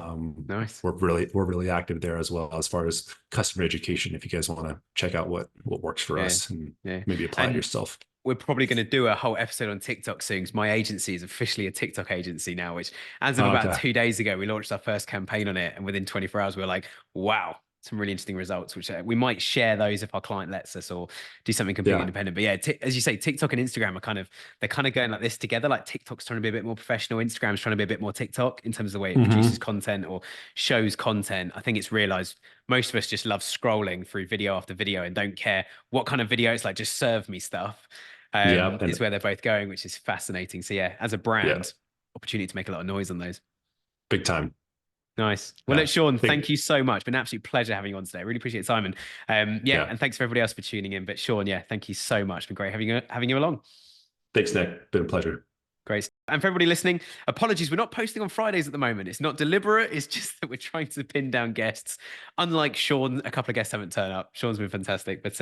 Nice. we're really active there as well as far as customer education. If you guys want to check out what works for us and maybe apply it yourself. We're probably going to do a whole episode on TikTok soon, because my agency is officially a TikTok agency now, which as of about 2 days ago, we launched our first campaign on it. And within 24 hours, we were like, wow, some really interesting results, which we might share those if our client lets us, or do something completely independent. But yeah, as you say, TikTok and Instagram are they're kind of going like this together. Like TikTok's trying to be a bit more professional. Instagram's trying to be a bit more TikTok in terms of the way it produces content or shows content. I think it's realized most of us just love scrolling through video after video and don't care what kind of video it's like, just serve me stuff. Is where they're both going, which is fascinating. So yeah, as a brand, opportunity to make a lot of noise on those. Big time. Nice. Well, look, Sean, thank you so much. Been an absolute pleasure having you on today. Really appreciate it, Simon. And thanks for everybody else for tuning in. But Sean, thank you so much. Been great having you along. Thanks, Nick. Been a pleasure. Great. And for everybody listening, apologies, we're not posting on Fridays at the moment. It's not deliberate. It's just that we're trying to pin down guests. Unlike Sean, a couple of guests haven't turned up. Sean's been fantastic. But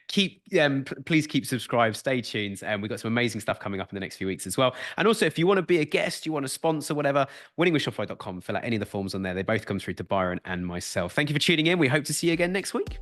please keep subscribed. Stay tuned. And we've got some amazing stuff coming up in the next few weeks as well. And also, if you want to be a guest, you want to sponsor, whatever, winningwithshopify.com, fill out any of the forms on there. They both come through to Byron and myself. Thank you for tuning in. We hope to see you again next week.